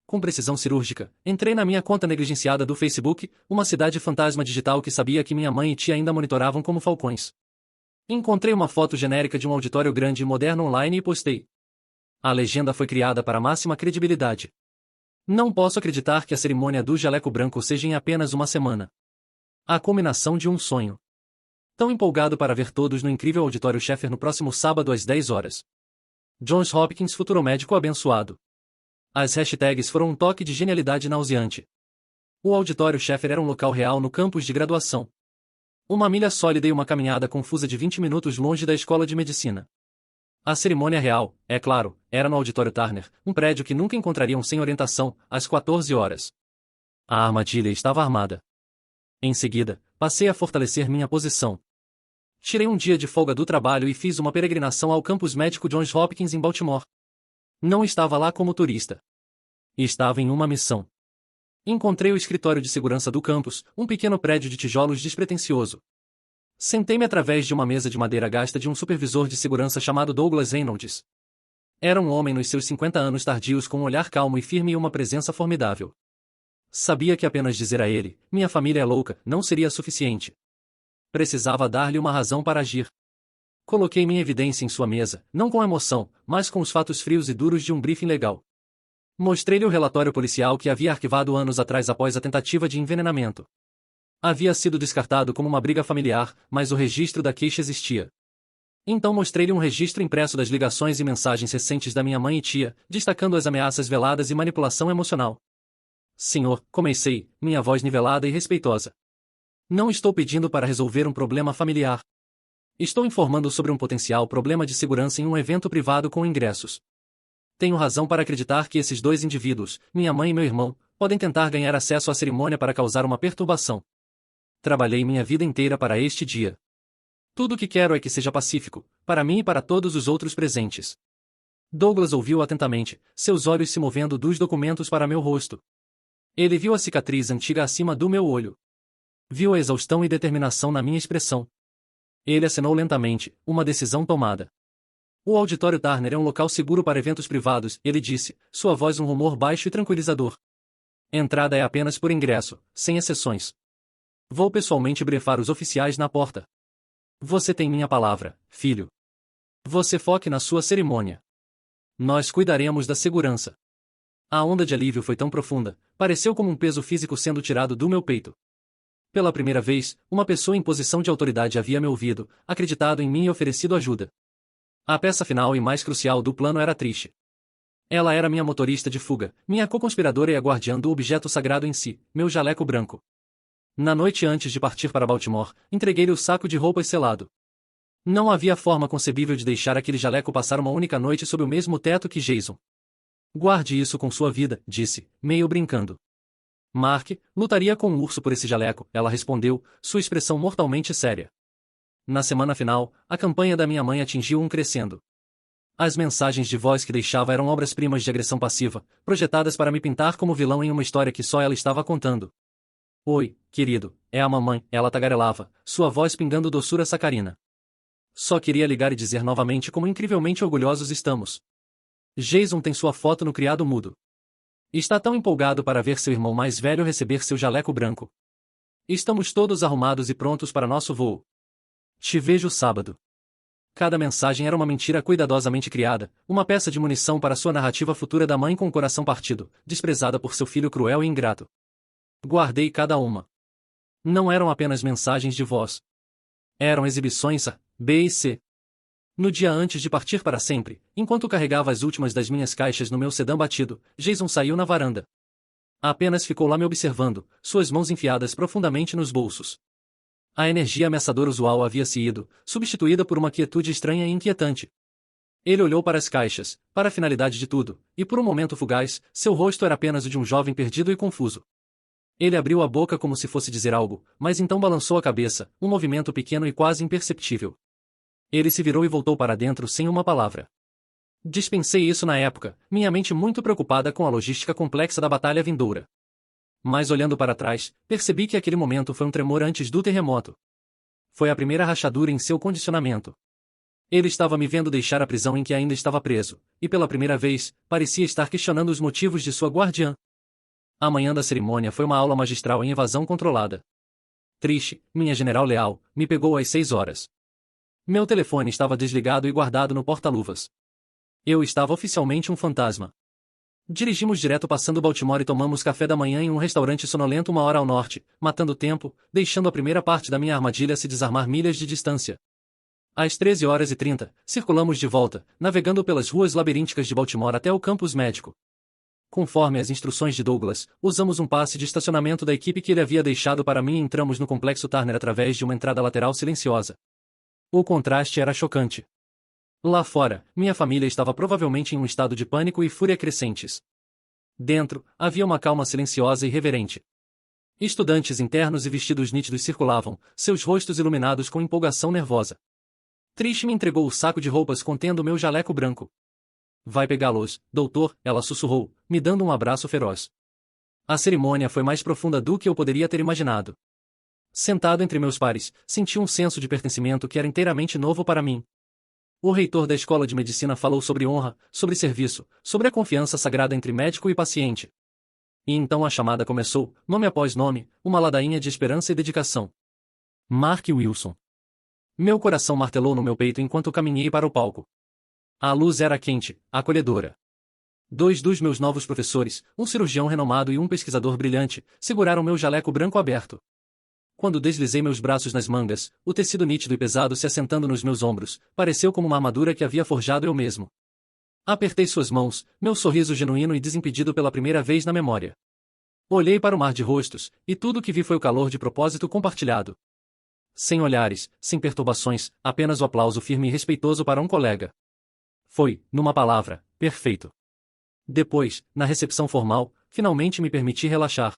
Com precisão cirúrgica, entrei na minha conta negligenciada do Facebook, uma cidade fantasma digital que sabia que minha mãe e tia ainda monitoravam como falcões. Encontrei uma foto genérica de um auditório grande e moderno online e postei. A legenda foi criada para máxima credibilidade. Não posso acreditar que a cerimônia do jaleco branco seja em apenas uma semana. A culminação de um sonho. Tão empolgado para ver todos no incrível auditório Sheffer no próximo sábado às 10 horas. Johns Hopkins futuro médico abençoado. As hashtags foram um toque de genialidade nauseante. O auditório Sheffer era um local real no campus de graduação. Uma milha sólida e uma caminhada confusa de 20 minutos longe da escola de medicina. A cerimônia real, é claro, era no auditório Turner, um prédio que nunca encontrariam sem orientação, às 14 horas. A armadilha estava armada. Em seguida, passei a fortalecer minha posição. Tirei um dia de folga do trabalho e fiz uma peregrinação ao campus médico Johns Hopkins em Baltimore. Não estava lá como turista. Estava em uma missão. Encontrei o escritório de segurança do campus, um pequeno prédio de tijolos despretensioso. Sentei-me através de uma mesa de madeira gasta de um supervisor de segurança chamado Douglas Reynolds. Era um homem nos seus 50 anos tardios com um olhar calmo e firme e uma presença formidável. Sabia que apenas dizer a ele, minha família é louca, não seria suficiente. Precisava dar-lhe uma razão para agir. Coloquei minha evidência em sua mesa, não com emoção, mas com os fatos frios e duros de um briefing legal. Mostrei-lhe o relatório policial que havia arquivado anos atrás após a tentativa de envenenamento. Havia sido descartado como uma briga familiar, mas o registro da queixa existia. Então mostrei-lhe um registro impresso das ligações e mensagens recentes da minha mãe e tia, destacando as ameaças veladas e manipulação emocional. Senhor, comecei, minha voz nivelada e respeitosa. Não estou pedindo para resolver um problema familiar. Estou informando sobre um potencial problema de segurança em um evento privado com ingressos. Tenho razão para acreditar que esses 2 indivíduos, minha mãe e meu irmão, podem tentar ganhar acesso à cerimônia para causar uma perturbação. Trabalhei minha vida inteira para este dia. Tudo o que quero é que seja pacífico, para mim e para todos os outros presentes. Douglas ouviu atentamente, seus olhos se movendo dos documentos para meu rosto. Ele viu a cicatriz antiga acima do meu olho. Viu a exaustão e determinação na minha expressão. Ele acenou lentamente, uma decisão tomada. O auditório Turner é um local seguro para eventos privados, ele disse, sua voz um rumor baixo e tranquilizador. Entrada é apenas por ingresso, sem exceções. Vou pessoalmente brefar os oficiais na porta. Você tem minha palavra, filho. Você foque na sua cerimônia. Nós cuidaremos da segurança. A onda de alívio foi tão profunda, pareceu como um peso físico sendo tirado do meu peito. Pela primeira vez, uma pessoa em posição de autoridade havia me ouvido, acreditado em mim e oferecido ajuda. A peça final e mais crucial do plano era triste. Ela era minha motorista de fuga, minha co-conspiradora e a guardiã do objeto sagrado em si, meu jaleco branco. Na noite antes de partir para Baltimore, entreguei-lhe o saco de roupas selado. Não havia forma concebível de deixar aquele jaleco passar uma única noite sob o mesmo teto que Jason. Guarde isso com sua vida, disse, meio brincando. Mark, lutaria com um urso por esse jaleco, ela respondeu, sua expressão mortalmente séria. Na semana final, a campanha da minha mãe atingiu um crescendo. As mensagens de voz que deixava eram obras-primas de agressão passiva, projetadas para me pintar como vilão em uma história que só ela estava contando. Oi, querido, é a mamãe, ela tagarelava, sua voz pingando doçura sacarina. Só queria ligar e dizer novamente como incrivelmente orgulhosos estamos. Jason tem sua foto no criado mudo. Está tão empolgado para ver seu irmão mais velho receber seu jaleco branco. Estamos todos arrumados e prontos para nosso voo. Te vejo sábado. Cada mensagem era uma mentira cuidadosamente criada, uma peça de munição para sua narrativa futura da mãe com o coração partido, desprezada por seu filho cruel e ingrato. Guardei cada uma. Não eram apenas mensagens de voz. Eram exibições A, B e C. No dia antes de partir para sempre, enquanto carregava as últimas das minhas caixas no meu sedã batido, Jason saiu na varanda. Apenas ficou lá me observando, suas mãos enfiadas profundamente nos bolsos. A energia ameaçadora usual havia se ido, substituída por uma quietude estranha e inquietante. Ele olhou para as caixas, para a finalidade de tudo, e por um momento fugaz, seu rosto era apenas o de um jovem perdido e confuso. Ele abriu a boca como se fosse dizer algo, mas então balançou a cabeça, um movimento pequeno e quase imperceptível. Ele se virou e voltou para dentro sem uma palavra. Dispensei isso na época, minha mente muito preocupada com a logística complexa da batalha vindoura. Mas olhando para trás, percebi que aquele momento foi um tremor antes do terremoto. Foi a primeira rachadura em seu condicionamento. Ele estava me vendo deixar a prisão em que ainda estava preso, e pela primeira vez, parecia estar questionando os motivos de sua guardiã. A manhã da cerimônia foi uma aula magistral em evasão controlada. Trish, minha general leal, me pegou às 6 horas. Meu telefone estava desligado e guardado no porta-luvas. Eu estava oficialmente um fantasma. Dirigimos direto passando Baltimore e tomamos café da manhã em um restaurante sonolento 1 hora ao norte, matando tempo, deixando a primeira parte da minha armadilha se desarmar milhas de distância. Às 13h30, circulamos de volta, navegando pelas ruas labirínticas de Baltimore até o campus médico. Conforme as instruções de Douglas, usamos um passe de estacionamento da equipe que ele havia deixado para mim e entramos no complexo Turner através de uma entrada lateral silenciosa. O contraste era chocante. Lá fora, minha família estava provavelmente em um estado de pânico e fúria crescentes. Dentro, havia uma calma silenciosa e reverente. Estudantes internos e vestidos nítidos circulavam, seus rostos iluminados com empolgação nervosa. Trish me entregou o saco de roupas contendo meu jaleco branco. Vai pegá-los, doutor, ela sussurrou, me dando um abraço feroz. A cerimônia foi mais profunda do que eu poderia ter imaginado. Sentado entre meus pares, senti um senso de pertencimento que era inteiramente novo para mim. O reitor da escola de medicina falou sobre honra, sobre serviço, sobre a confiança sagrada entre médico e paciente. E então a chamada começou, nome após nome, uma ladainha de esperança e dedicação. Mark Wilson. Meu coração martelou no meu peito enquanto caminhei para o palco. A luz era quente, acolhedora. 2 dos meus novos professores, um cirurgião renomado e um pesquisador brilhante, seguraram meu jaleco branco aberto. Quando deslizei meus braços nas mangas, o tecido nítido e pesado se assentando nos meus ombros, pareceu como uma armadura que havia forjado eu mesmo. Apertei suas mãos, meu sorriso genuíno e desimpedido pela primeira vez na memória. Olhei para o mar de rostos, e tudo o que vi foi o calor de propósito compartilhado. Sem olhares, sem perturbações, apenas o aplauso firme e respeitoso para um colega. Foi, numa palavra, perfeito. Depois, na recepção formal, finalmente me permiti relaxar.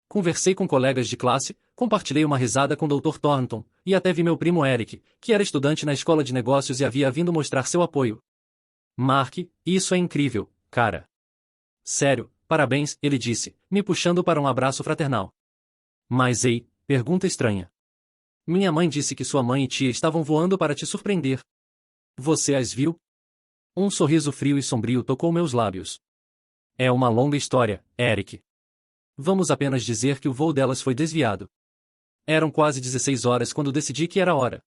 Conversei com colegas de classe, compartilhei uma risada com Dr. Thornton, e até vi meu primo Eric, que era estudante na escola de negócios e havia vindo mostrar seu apoio. Mark, isso é incrível, cara. Sério, parabéns, ele disse, me puxando para um abraço fraternal. Mas ei, pergunta estranha. Minha mãe disse que sua mãe e tia estavam voando para te surpreender. Você as viu? Um sorriso frio e sombrio tocou meus lábios. É uma longa história, Eric. Vamos apenas dizer que o voo delas foi desviado. Eram quase 16 horas quando decidi que era hora.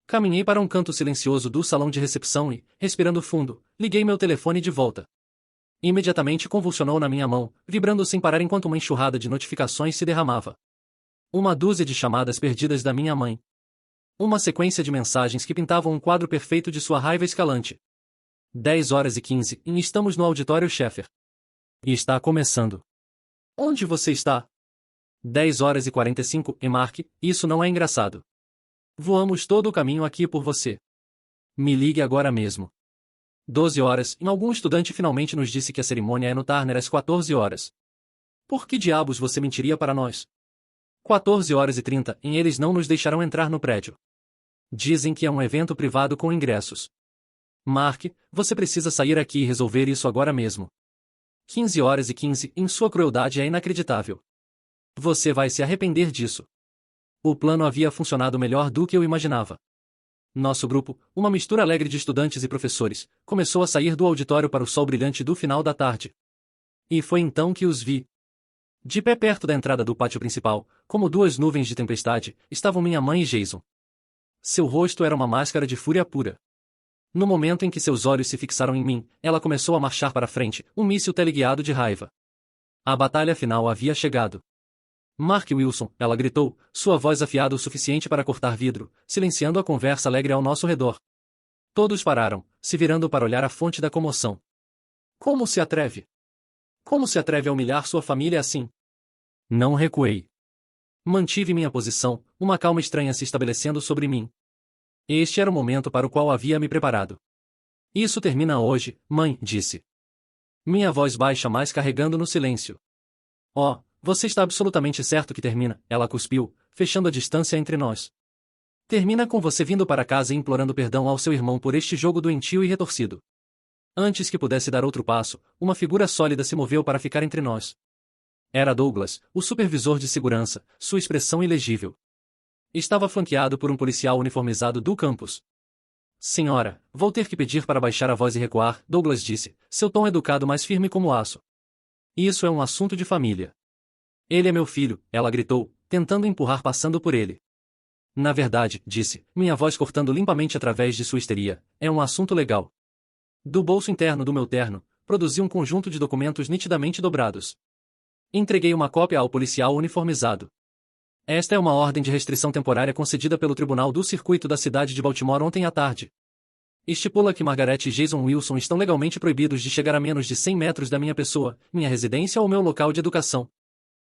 Caminhei para um canto silencioso do salão de recepção e, respirando fundo, liguei meu telefone de volta. Imediatamente convulsionou na minha mão, vibrando sem parar enquanto uma enxurrada de notificações se derramava. Uma dúzia de chamadas perdidas da minha mãe. Uma sequência de mensagens que pintavam um quadro perfeito de sua raiva escalante. 10h15 e estamos no auditório Sheffer. E está começando. Onde você está? 10h45 e Mark, isso não é engraçado. Voamos todo o caminho aqui por você. Me ligue agora mesmo. 12 horas e algum estudante finalmente nos disse que a cerimônia é no Turner às 14 horas. Por que diabos você mentiria para nós? 14h30 e eles não nos deixarão entrar no prédio. Dizem que é um evento privado com ingressos. Mark, você precisa sair aqui e resolver isso agora mesmo. 15h15 e sua crueldade é inacreditável. Você vai se arrepender disso. O plano havia funcionado melhor do que eu imaginava. Nosso grupo, uma mistura alegre de estudantes e professores, começou a sair do auditório para o sol brilhante do final da tarde. E foi então que os vi. De pé perto da entrada do pátio principal, como 2 nuvens de tempestade, estavam minha mãe e Jason. Seu rosto era uma máscara de fúria pura. No momento em que seus olhos se fixaram em mim, ela começou a marchar para frente, um míssil teleguiado de raiva. A batalha final havia chegado. Mark Wilson, ela gritou, sua voz afiada o suficiente para cortar vidro, silenciando a conversa alegre ao nosso redor. Todos pararam, se virando para olhar a fonte da comoção. Como se atreve? Como se atreve a humilhar sua família assim? Não recuei. Mantive minha posição, uma calma estranha se estabelecendo sobre mim. Este era o momento para o qual havia me preparado. Isso termina hoje, mãe, disse. Minha voz baixa mas carregando no silêncio. Oh, você está absolutamente certo que termina, ela cuspiu, fechando a distância entre nós. Termina com você vindo para casa e implorando perdão ao seu irmão por este jogo doentio e retorcido. Antes que pudesse dar outro passo, uma figura sólida se moveu para ficar entre nós. Era Douglas, o supervisor de segurança, sua expressão ilegível. Estava flanqueado por um policial uniformizado do campus. Senhora, vou ter que pedir para baixar a voz e recuar, Douglas disse, seu tom educado mas firme como aço. Isso é um assunto de família. Ele é meu filho, ela gritou, tentando empurrar passando por ele. Na verdade, disse, minha voz cortando limpamente através de sua histeria, é um assunto legal. Do bolso interno do meu terno, produzi um conjunto de documentos nitidamente dobrados. Entreguei uma cópia ao policial uniformizado. Esta é uma ordem de restrição temporária concedida pelo Tribunal do Circuito da cidade de Baltimore ontem à tarde. Estipula que Margaret e Jason Wilson estão legalmente proibidos de chegar a menos de 100 metros da minha pessoa, minha residência ou meu local de educação.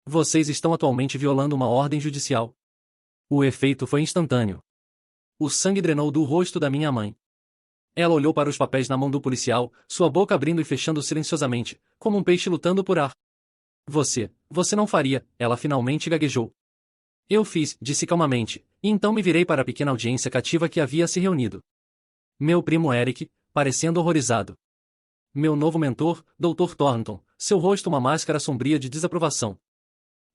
Vocês estão atualmente violando uma ordem judicial. O efeito foi instantâneo. O sangue drenou do rosto da minha mãe. Ela olhou para os papéis na mão do policial, sua boca abrindo e fechando silenciosamente, como um peixe lutando por ar. Você não faria, ela finalmente gaguejou. Eu fiz, disse calmamente, e então me virei para a pequena audiência cativa que havia se reunido. Meu primo Eric, parecendo horrorizado. Meu novo mentor, Dr. Thornton, seu rosto uma máscara sombria de desaprovação.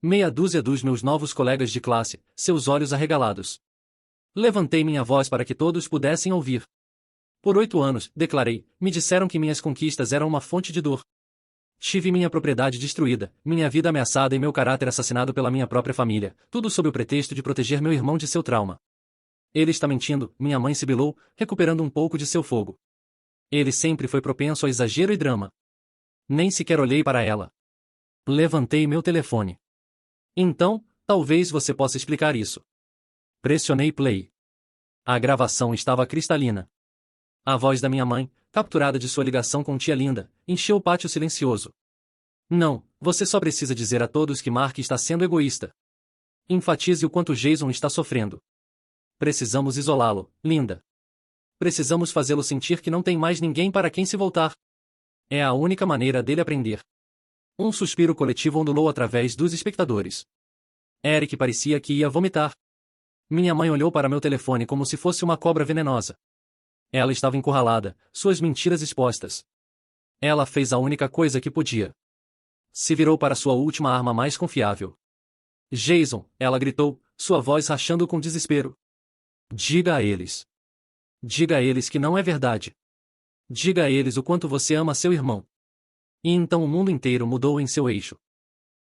Meia dúzia dos meus novos colegas de classe, seus olhos arregalados. Levantei minha voz para que todos pudessem ouvir. Por 8 anos, declarei, me disseram que minhas conquistas eram uma fonte de dor. Tive minha propriedade destruída, minha vida ameaçada e meu caráter assassinado pela minha própria família, tudo sob o pretexto de proteger meu irmão de seu trauma. Ele está mentindo, minha mãe sibilou, recuperando um pouco de seu fogo. Ele sempre foi propenso a exagero e drama. Nem sequer olhei para ela. Levantei meu telefone. Então, talvez você possa explicar isso. Pressionei play. A gravação estava cristalina. A voz da minha mãe, capturada de sua ligação com tia Linda, encheu o pátio silencioso. Não, você só precisa dizer a todos que Mark está sendo egoísta. Enfatize o quanto Jason está sofrendo. Precisamos isolá-lo, Linda. Precisamos fazê-lo sentir que não tem mais ninguém para quem se voltar. É a única maneira dele aprender. Um suspiro coletivo ondulou através dos espectadores. Eric parecia que ia vomitar. Minha mãe olhou para meu telefone como se fosse uma cobra venenosa. Ela estava encurralada, suas mentiras expostas. Ela fez a única coisa que podia. Se virou para sua última arma mais confiável. Jason, ela gritou, sua voz rachando com desespero. Diga a eles. Diga a eles que não é verdade. Diga a eles o quanto você ama seu irmão. E então o mundo inteiro mudou em seu eixo.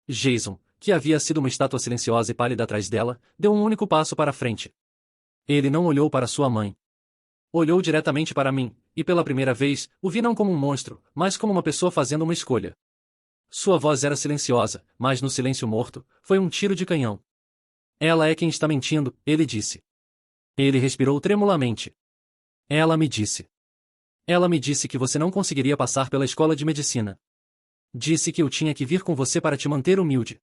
Jason, que havia sido uma estátua silenciosa e pálida atrás dela, deu um único passo para frente. Ele não olhou para sua mãe. Olhou diretamente para mim, e pela primeira vez, o vi não como um monstro, mas como uma pessoa fazendo uma escolha. Sua voz era silenciosa, mas no silêncio morto, foi um tiro de canhão. Ela é quem está mentindo, ele disse. Ele respirou tremulamente. Ela me disse. Ela me disse que você não conseguiria passar pela escola de medicina. Disse que eu tinha que vir com você para te manter humilde.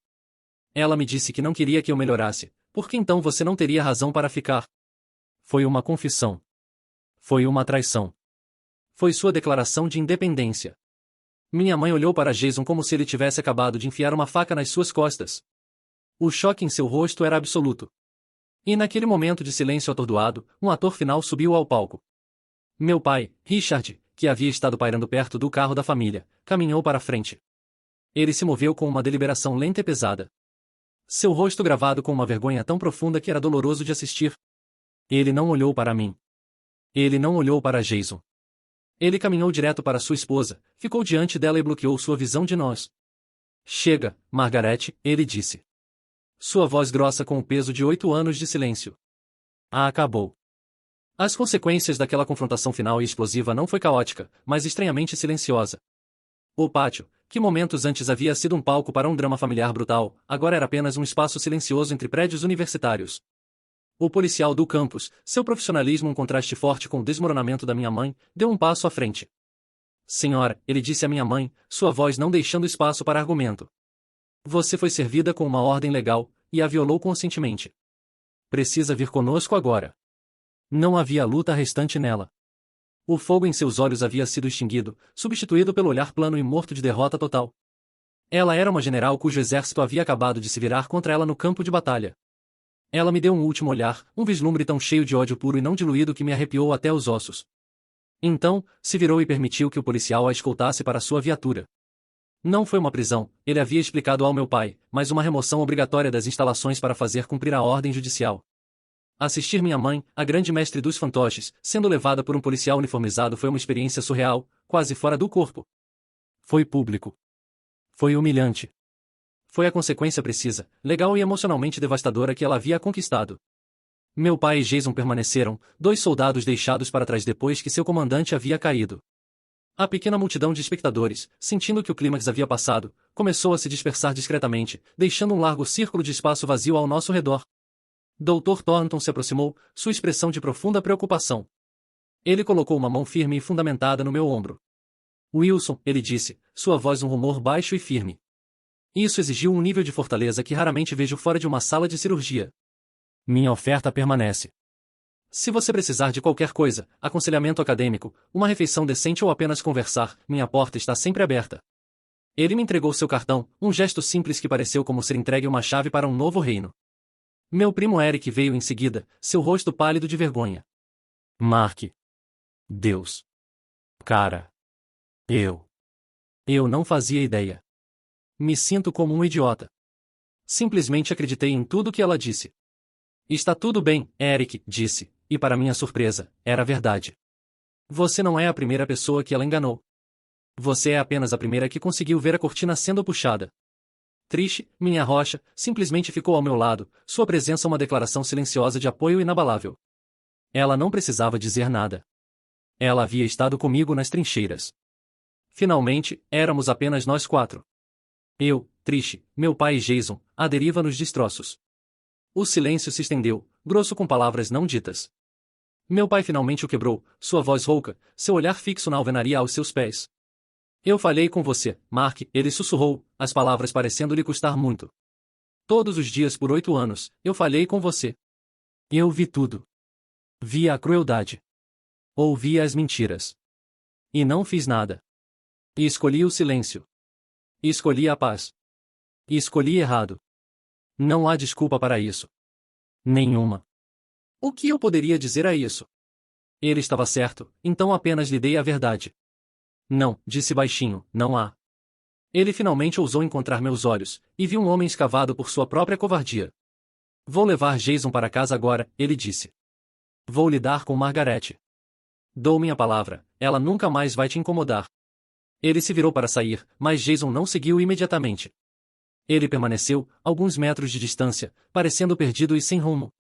Ela me disse que não queria que eu melhorasse, porque então você não teria razão para ficar. Foi uma confissão. Foi uma traição. Foi sua declaração de independência. Minha mãe olhou para Jason como se ele tivesse acabado de enfiar uma faca nas suas costas. O choque em seu rosto era absoluto. E naquele momento de silêncio atordoado, um ator final subiu ao palco. Meu pai, Richard, que havia estado pairando perto do carro da família, caminhou para a frente. Ele se moveu com uma deliberação lenta e pesada. Seu rosto gravado com uma vergonha tão profunda que era doloroso de assistir. Ele não olhou para mim. Ele não olhou para Jason. Ele caminhou direto para sua esposa, ficou diante dela e bloqueou sua visão de nós. Chega, Margaret, ele disse. Sua voz grossa com o peso de 8 anos de silêncio. Acabou. As consequências daquela confrontação final e explosiva não foi caótica, mas estranhamente silenciosa. O pátio, que momentos antes havia sido um palco para um drama familiar brutal, agora era apenas um espaço silencioso entre prédios universitários. O policial do campus, seu profissionalismo um contraste forte com o desmoronamento da minha mãe, deu um passo à frente. Senhora, ele disse à minha mãe, sua voz não deixando espaço para argumento. Você foi servida com uma ordem legal, e a violou conscientemente. Precisa vir conosco agora. Não havia luta restante nela. O fogo em seus olhos havia sido extinguido, substituído pelo olhar plano e morto de derrota total. Ela era uma general cujo exército havia acabado de se virar contra ela no campo de batalha. Ela me deu um último olhar, um vislumbre tão cheio de ódio puro e não diluído que me arrepiou até os ossos. Então, se virou e permitiu que o policial a escoltasse para sua viatura. Não foi uma prisão, ele havia explicado ao meu pai, mas uma remoção obrigatória das instalações para fazer cumprir a ordem judicial. Assistir minha mãe, a grande mestre dos fantoches, sendo levada por um policial uniformizado foi uma experiência surreal, quase fora do corpo. Foi público. Foi humilhante. Foi a consequência precisa, legal e emocionalmente devastadora que ela havia conquistado. Meu pai e Jason permaneceram, 2 soldados deixados para trás depois que seu comandante havia caído. A pequena multidão de espectadores, sentindo que o clímax havia passado, começou a se dispersar discretamente, deixando um largo círculo de espaço vazio ao nosso redor. Dr. Thornton se aproximou, sua expressão de profunda preocupação. Ele colocou uma mão firme e fundamentada no meu ombro. Wilson, ele disse, sua voz um rumor baixo e firme. Isso exigiu um nível de fortaleza que raramente vejo fora de uma sala de cirurgia. Minha oferta permanece. Se você precisar de qualquer coisa, aconselhamento acadêmico, uma refeição decente ou apenas conversar, minha porta está sempre aberta. Ele me entregou seu cartão, um gesto simples que pareceu como ser entregue uma chave para um novo reino. Meu primo Eric veio em seguida, seu rosto pálido de vergonha. Mark. Deus. Cara. Eu não fazia ideia. Me sinto como um idiota. Simplesmente acreditei em tudo que ela disse. Está tudo bem, Eric, disse, e para minha surpresa, era verdade. Você não é a primeira pessoa que ela enganou. Você é apenas a primeira que conseguiu ver a cortina sendo puxada. Trish, minha rocha, simplesmente ficou ao meu lado, sua presença uma declaração silenciosa de apoio inabalável. Ela não precisava dizer nada. Ela havia estado comigo nas trincheiras. Finalmente, éramos apenas nós 4. Eu, Trish, meu pai e Jason, à deriva nos destroços. O silêncio se estendeu, grosso com palavras não ditas. Meu pai finalmente o quebrou, sua voz rouca, seu olhar fixo na alvenaria aos seus pés. Eu falhei com você, Mark, ele sussurrou, as palavras parecendo lhe custar muito. Todos os dias por 8 anos, eu falhei com você. Eu vi tudo. Vi a crueldade. Ouvi as mentiras. E não fiz nada. E escolhi o silêncio. E escolhi a paz. E escolhi errado. Não há desculpa para isso. Nenhuma. O que eu poderia dizer a isso? Ele estava certo, então apenas lhe dei a verdade. Não, disse baixinho, não há. Ele finalmente ousou encontrar meus olhos, e vi um homem escavado por sua própria covardia. Vou levar Jason para casa agora, ele disse. Vou lidar com Margaret. Dou minha palavra, ela nunca mais vai te incomodar. Ele se virou para sair, mas Jason não seguiu imediatamente. Ele permaneceu, alguns metros de distância, parecendo perdido e sem rumo.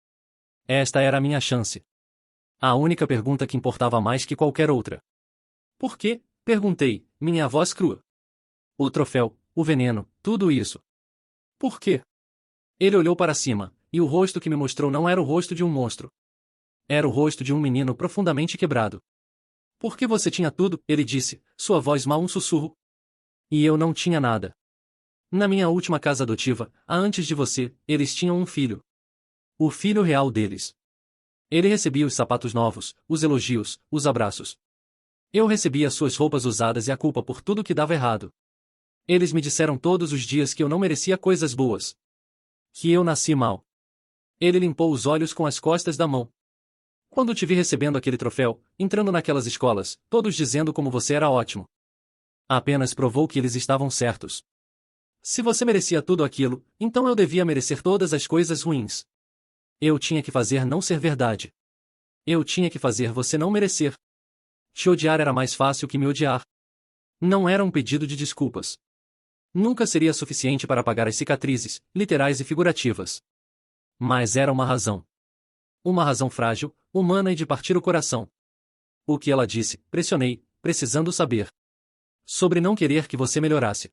Esta era a minha chance. A única pergunta que importava mais que qualquer outra. Por quê? Perguntei, minha voz crua. O troféu, o veneno, tudo isso. Por quê? Ele olhou para cima, e o rosto que me mostrou não era o rosto de um monstro. Era o rosto de um menino profundamente quebrado. Porque você tinha tudo, ele disse, sua voz mal um sussurro. E eu não tinha nada. Na minha última casa adotiva, a antes de você, eles tinham um filho. O filho real deles. Ele recebia os sapatos novos, os elogios, os abraços. Eu recebia suas roupas usadas e a culpa por tudo que dava errado. Eles me disseram todos os dias que eu não merecia coisas boas. Que eu nasci mal. Ele limpou os olhos com as costas da mão. Quando te vi recebendo aquele troféu, entrando naquelas escolas, todos dizendo como você era ótimo. Apenas provou que eles estavam certos. Se você merecia tudo aquilo, então eu devia merecer todas as coisas ruins. Eu tinha que fazer não ser verdade. Eu tinha que fazer você não merecer. Te odiar era mais fácil que me odiar. Não era um pedido de desculpas. Nunca seria suficiente para apagar as cicatrizes, literais e figurativas. Mas era uma razão. Uma razão frágil, humana e de partir o coração. O que ela disse, pressionei, precisando saber. Sobre não querer que você melhorasse.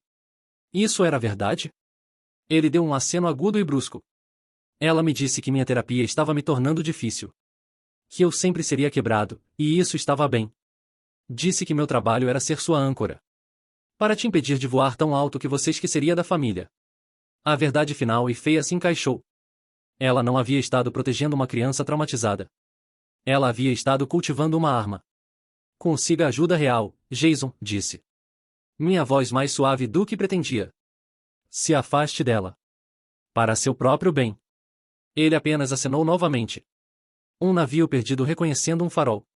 Isso era verdade? Ele deu um aceno agudo e brusco. Ela me disse que minha terapia estava me tornando difícil. Que eu sempre seria quebrado, e isso estava bem. Disse que meu trabalho era ser sua âncora. Para te impedir de voar tão alto que você esqueceria da família. A verdade final e feia se encaixou. Ela não havia estado protegendo uma criança traumatizada. Ela havia estado cultivando uma arma. Consiga ajuda real, Jason, disse. Minha voz mais suave do que pretendia. Se afaste dela. Para seu próprio bem. Ele apenas acenou novamente. Um navio perdido reconhecendo um farol.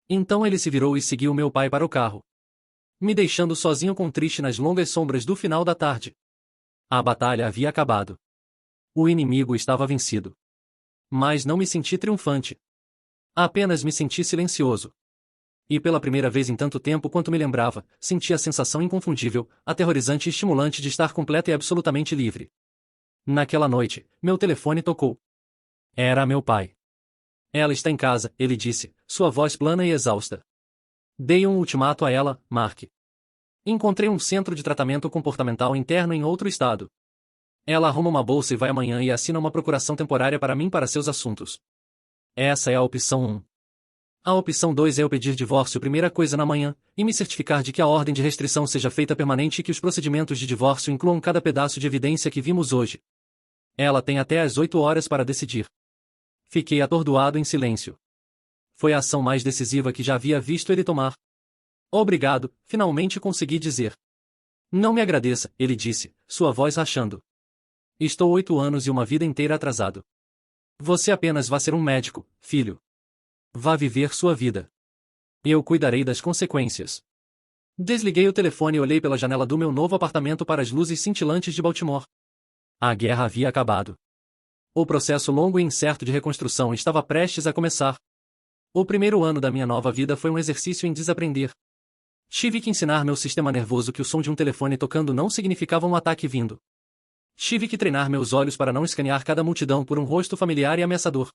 Então ele se virou e seguiu meu pai para o carro, me deixando sozinho com Trish nas longas sombras do final da tarde. A batalha havia acabado. O inimigo estava vencido. Mas não me senti triunfante. Apenas me senti silencioso. E pela primeira vez em tanto tempo quanto me lembrava, senti a sensação inconfundível, aterrorizante e estimulante de estar completa e absolutamente livre. Naquela noite, meu telefone tocou. Era meu pai. Ela está em casa, ele disse, sua voz plana e exausta. Dei um ultimato a ela, Mark. Encontrei um centro de tratamento comportamental interno em outro estado. Ela arruma uma bolsa e vai amanhã e assina uma procuração temporária para mim para seus assuntos. Essa é a opção 1. A opção 2 é eu pedir divórcio primeira coisa na manhã, e me certificar de que a ordem de restrição seja feita permanente e que os procedimentos de divórcio incluam cada pedaço de evidência que vimos hoje. Ela tem até às 8 horas para decidir. Fiquei atordoado em silêncio. Foi a ação mais decisiva que já havia visto ele tomar. Obrigado, finalmente consegui dizer. Não me agradeça, ele disse, sua voz rachando. Estou 8 anos e uma vida inteira atrasado. Você apenas vá ser um médico, filho. Vá viver sua vida. Eu cuidarei das consequências. Desliguei o telefone e olhei pela janela do meu novo apartamento para as luzes cintilantes de Baltimore. A guerra havia acabado. O processo longo e incerto de reconstrução estava prestes a começar. O primeiro ano da minha nova vida foi um exercício em desaprender. Tive que ensinar meu sistema nervoso que o som de um telefone tocando não significava um ataque vindo. Tive que treinar meus olhos para não escanear cada multidão por um rosto familiar e ameaçador.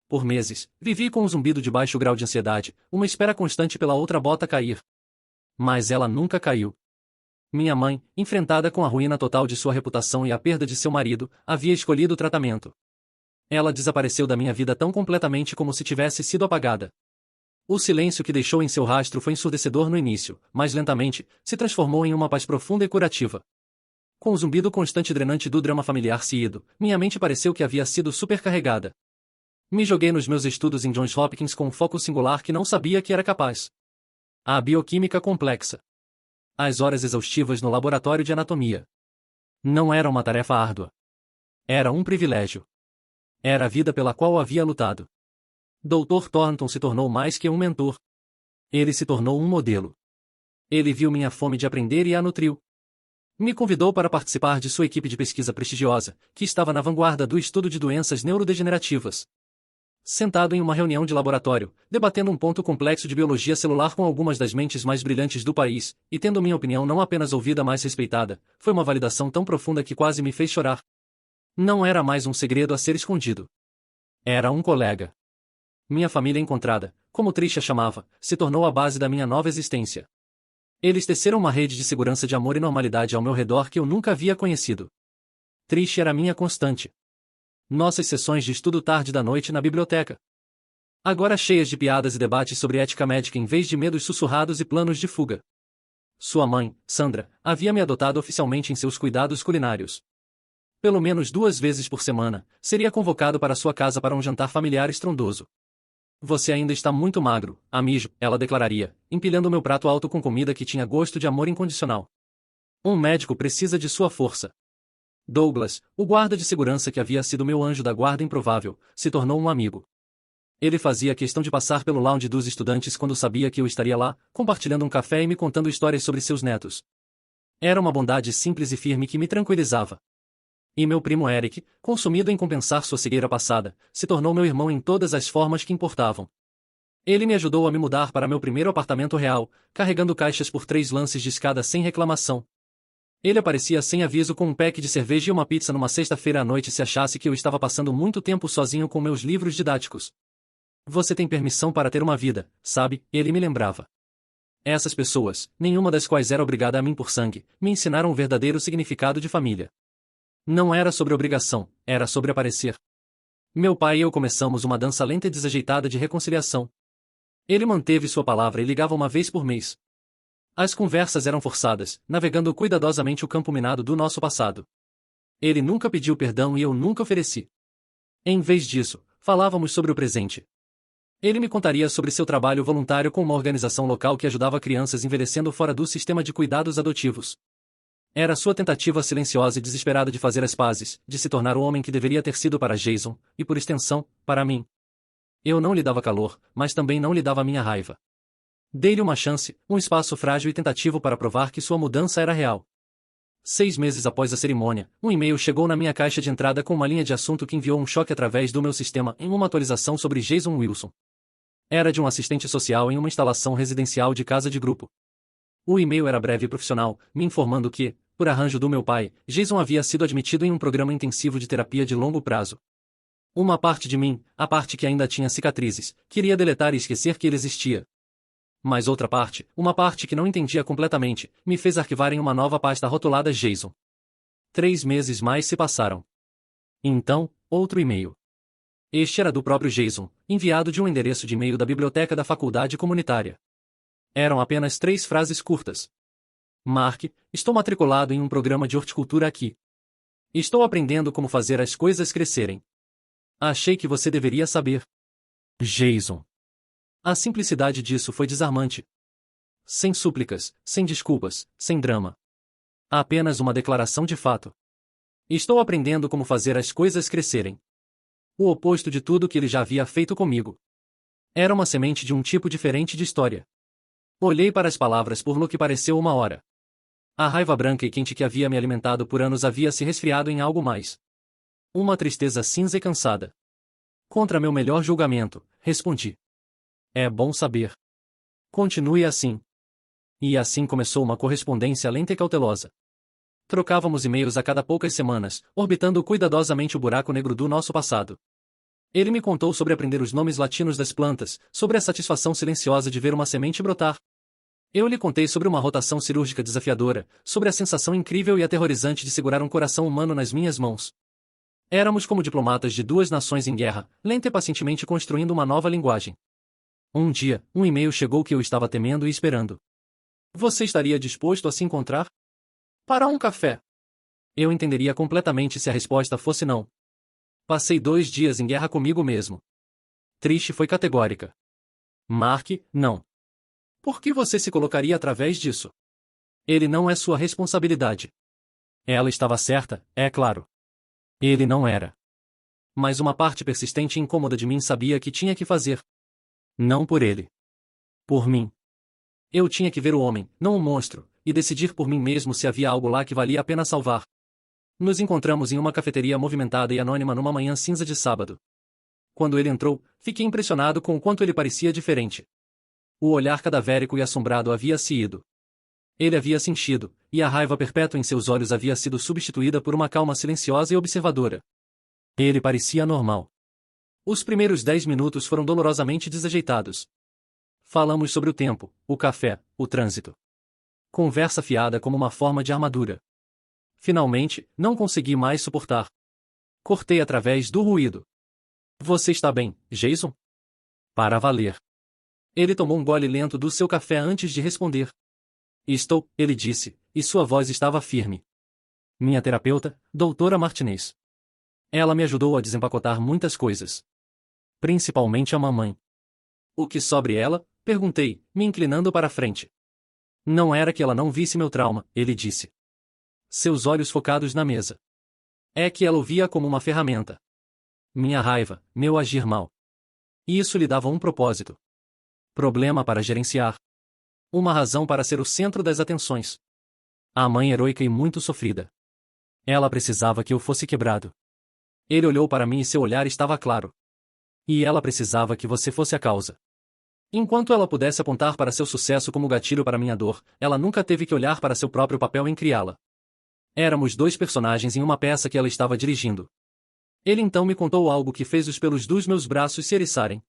Por meses, vivi com um zumbido de baixo grau de ansiedade, uma espera constante pela outra bota cair. Mas ela nunca caiu. Minha mãe, enfrentada com a ruína total de sua reputação e a perda de seu marido, havia escolhido o tratamento. Ela desapareceu da minha vida tão completamente como se tivesse sido apagada. O silêncio que deixou em seu rastro foi ensurdecedor no início, mas lentamente, se transformou em uma paz profunda e curativa. Com o zumbido constante e drenante do drama familiar seguido, minha mente pareceu que havia sido supercarregada. Me joguei nos meus estudos em Johns Hopkins com um foco singular que não sabia que era capaz. A bioquímica complexa. As horas exaustivas no laboratório de anatomia. Não era uma tarefa árdua. Era um privilégio. Era a vida pela qual havia lutado. Dr. Thornton se tornou mais que um mentor. Ele se tornou um modelo. Ele viu minha fome de aprender e a nutriu. Me convidou para participar de sua equipe de pesquisa prestigiosa, que estava na vanguarda do estudo de doenças neurodegenerativas. Sentado em uma reunião de laboratório, debatendo um ponto complexo de biologia celular com algumas das mentes mais brilhantes do país, e tendo minha opinião não apenas ouvida mas respeitada, foi uma validação tão profunda que quase me fez chorar. Não era mais um segredo a ser escondido. Era um colega. Minha família encontrada, como Trish a chamava, se tornou a base da minha nova existência. Eles teceram uma rede de segurança de amor e normalidade ao meu redor que eu nunca havia conhecido. Trish era minha constante. Nossas sessões de estudo tarde da noite na biblioteca. Agora cheias de piadas e debates sobre ética médica em vez de medos sussurrados e planos de fuga. Sua mãe, Sandra, havia me adotado oficialmente em seus cuidados culinários. Pelo menos 2 vezes por semana, seria convocado para sua casa para um jantar familiar estrondoso. Você ainda está muito magro, amigo, ela declararia, empilhando meu prato alto com comida que tinha gosto de amor incondicional. Um médico precisa de sua força. Douglas, o guarda de segurança que havia sido meu anjo da guarda improvável, se tornou um amigo. Ele fazia questão de passar pelo lounge dos estudantes quando sabia que eu estaria lá, compartilhando um café e me contando histórias sobre seus netos. Era uma bondade simples e firme que me tranquilizava. E meu primo Eric, consumido em compensar sua cegueira passada, se tornou meu irmão em todas as formas que importavam. Ele me ajudou a me mudar para meu primeiro apartamento real, carregando caixas por 3 lances de escada sem reclamação. Ele aparecia sem aviso com um pack de cerveja e uma pizza numa sexta-feira à noite se achasse que eu estava passando muito tempo sozinho com meus livros didáticos. Você tem permissão para ter uma vida, sabe? Ele me lembrava. Essas pessoas, nenhuma das quais era obrigada a mim por sangue, me ensinaram o verdadeiro significado de família. Não era sobre obrigação, era sobre aparecer. Meu pai e eu começamos uma dança lenta e desajeitada de reconciliação. Ele manteve sua palavra e ligava uma vez por mês. As conversas eram forçadas, navegando cuidadosamente o campo minado do nosso passado. Ele nunca pediu perdão e eu nunca ofereci. Em vez disso, falávamos sobre o presente. Ele me contaria sobre seu trabalho voluntário com uma organização local que ajudava crianças envelhecendo fora do sistema de cuidados adotivos. Era sua tentativa silenciosa e desesperada de fazer as pazes, de se tornar o homem que deveria ter sido para Jason, e por extensão, para mim. Eu não lhe dava calor, mas também não lhe dava minha raiva. Dei-lhe uma chance, um espaço frágil e tentativo para provar que sua mudança era real. 6 meses após a cerimônia, um e-mail chegou na minha caixa de entrada com uma linha de assunto que enviou um choque através do meu sistema em uma atualização sobre Jason Wilson. Era de um assistente social em uma instalação residencial de casa de grupo. O e-mail era breve e profissional, me informando que, por arranjo do meu pai, Jason havia sido admitido em um programa intensivo de terapia de longo prazo. Uma parte de mim, a parte que ainda tinha cicatrizes, queria deletar e esquecer que ele existia. Mas outra parte, uma parte que não entendia completamente, me fez arquivar em uma nova pasta rotulada Jason. 3 meses mais se passaram. Então, outro e-mail. Este era do próprio Jason, enviado de um endereço de e-mail da biblioteca da faculdade comunitária. Eram apenas 3 frases curtas. Mark, estou matriculado em um programa de horticultura aqui. Estou aprendendo como fazer as coisas crescerem. Achei que você deveria saber. Jason. A simplicidade disso foi desarmante. Sem súplicas, sem desculpas, sem drama. Apenas uma declaração de fato. Estou aprendendo como fazer as coisas crescerem. O oposto de tudo que ele já havia feito comigo. Era uma semente de um tipo diferente de história. Olhei para as palavras por lo que pareceu uma hora. A raiva branca e quente que havia me alimentado por anos havia se resfriado em algo mais. Uma tristeza cinza e cansada. Contra meu melhor julgamento, respondi. É bom saber. Continue assim. E assim começou uma correspondência lenta e cautelosa. Trocávamos e-mails a cada poucas semanas, orbitando cuidadosamente o buraco negro do nosso passado. Ele me contou sobre aprender os nomes latinos das plantas, sobre a satisfação silenciosa de ver uma semente brotar. Eu lhe contei sobre uma rotação cirúrgica desafiadora, sobre a sensação incrível e aterrorizante de segurar um coração humano nas minhas mãos. Éramos como diplomatas de 2 nações em guerra, lenta e pacientemente construindo uma nova linguagem. Um dia, um e-mail chegou que eu estava temendo e esperando. Você estaria disposto a se encontrar? Para um café. Eu entenderia completamente se a resposta fosse não. Passei 2 dias em guerra comigo mesmo. Triste foi categórica. Mark, não. Por que você se colocaria através disso? Ele não é sua responsabilidade. Ela estava certa, é claro. Ele não era. Mas uma parte persistente e incômoda de mim sabia que tinha que fazer. Não por ele. Por mim. Eu tinha que ver o homem, não o monstro, e decidir por mim mesmo se havia algo lá que valia a pena salvar. Nos encontramos em uma cafeteria movimentada e anônima numa manhã cinza de sábado. Quando ele entrou, fiquei impressionado com o quanto ele parecia diferente. O olhar cadavérico e assombrado havia se ido. Ele havia se enchido, e a raiva perpétua em seus olhos havia sido substituída por uma calma silenciosa e observadora. Ele parecia normal. Os primeiros 10 minutos foram dolorosamente desajeitados. Falamos sobre o tempo, o café, o trânsito. Conversa fiada como uma forma de armadura. Finalmente, não consegui mais suportar. Cortei através do ruído. Você está bem, Jason? Para valer. Ele tomou um gole lento do seu café antes de responder. Estou, ele disse, e sua voz estava firme. Minha terapeuta, doutora Martinez. Ela me ajudou a desempacotar muitas coisas. Principalmente a mamãe. O que sobre ela? Perguntei, me inclinando para a frente. Não era que ela não visse meu trauma, ele disse. Seus olhos focados na mesa. É que ela o via como uma ferramenta. Minha raiva, meu agir mal. E isso lhe dava um propósito. Problema para gerenciar. Uma razão para ser o centro das atenções. A mãe heroica e muito sofrida. Ela precisava que eu fosse quebrado. Ele olhou para mim e seu olhar estava claro. E ela precisava que você fosse a causa. Enquanto ela pudesse apontar para seu sucesso como gatilho para minha dor, ela nunca teve que olhar para seu próprio papel em criá-la. Éramos 2 personagens em uma peça que ela estava dirigindo. Ele então me contou algo que fez os pelos dos meus braços se eriçarem.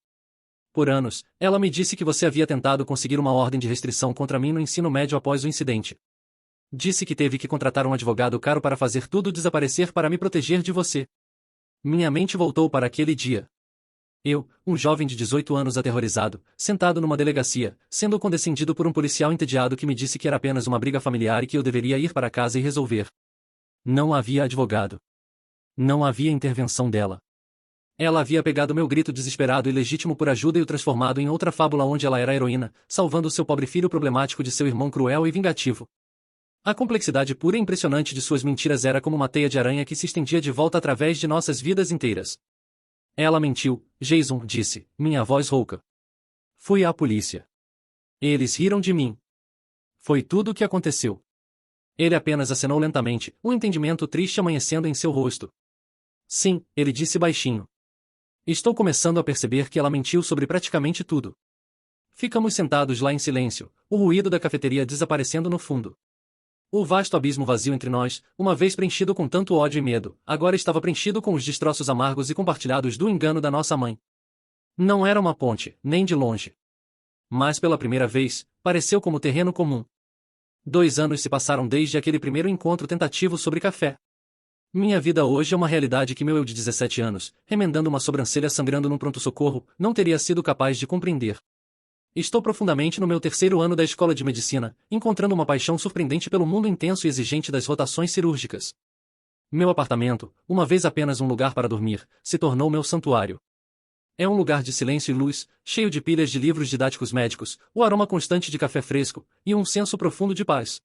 Por anos, ela me disse que você havia tentado conseguir uma ordem de restrição contra mim no ensino médio após o incidente. Disse que teve que contratar um advogado caro para fazer tudo desaparecer para me proteger de você. Minha mente voltou para aquele dia. Eu, um jovem de 18 anos aterrorizado, sentado numa delegacia, sendo condescendido por um policial entediado que me disse que era apenas uma briga familiar e que eu deveria ir para casa e resolver. Não havia advogado. Não havia intervenção dela. Ela havia pegado meu grito desesperado e legítimo por ajuda e o transformado em outra fábula onde ela era a heroína, salvando seu pobre filho problemático de seu irmão cruel e vingativo. A complexidade pura e impressionante de suas mentiras era como uma teia de aranha que se estendia de volta através de nossas vidas inteiras. Ela mentiu, Jason disse, minha voz rouca. Fui à polícia. Eles riram de mim. Foi tudo o que aconteceu. Ele apenas acenou lentamente, um entendimento triste amanhecendo em seu rosto. Sim, ele disse baixinho. Estou começando a perceber que ela mentiu sobre praticamente tudo. Ficamos sentados lá em silêncio, o ruído da cafeteria desaparecendo no fundo. O vasto abismo vazio entre nós, uma vez preenchido com tanto ódio e medo, agora estava preenchido com os destroços amargos e compartilhados do engano da nossa mãe. Não era uma ponte, nem de longe. Mas pela primeira vez, pareceu como terreno comum. 2 anos se passaram desde aquele primeiro encontro tentativo sobre café. Minha vida hoje é uma realidade que meu eu de 17 anos, remendando uma sobrancelha sangrando num pronto-socorro, não teria sido capaz de compreender. Estou profundamente no meu 3º ano da escola de medicina, encontrando uma paixão surpreendente pelo mundo intenso e exigente das rotações cirúrgicas. Meu apartamento, uma vez apenas um lugar para dormir, se tornou meu santuário. É um lugar de silêncio e luz, cheio de pilhas de livros didáticos médicos, o aroma constante de café fresco, e um senso profundo de paz.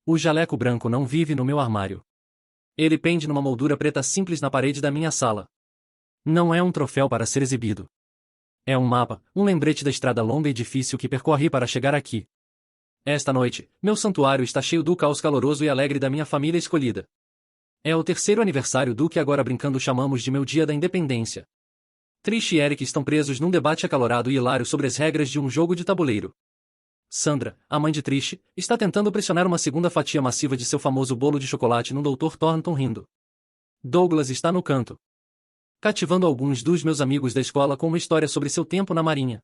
O jaleco branco não vive no meu armário. Ele pende numa moldura preta simples na parede da minha sala. Não é um troféu para ser exibido. É um mapa, um lembrete da estrada longa e difícil que percorri para chegar aqui. Esta noite, meu santuário está cheio do caos caloroso e alegre da minha família escolhida. É o 3º aniversário do que agora brincando chamamos de meu dia da independência. Trish e Eric estão presos num debate acalorado e hilário sobre as regras de um jogo de tabuleiro. Sandra, a mãe de Trish, está tentando pressionar uma segunda fatia massiva de seu famoso bolo de chocolate no Dr. Thornton rindo. Douglas está no canto, cativando alguns dos meus amigos da escola com uma história sobre seu tempo na marinha.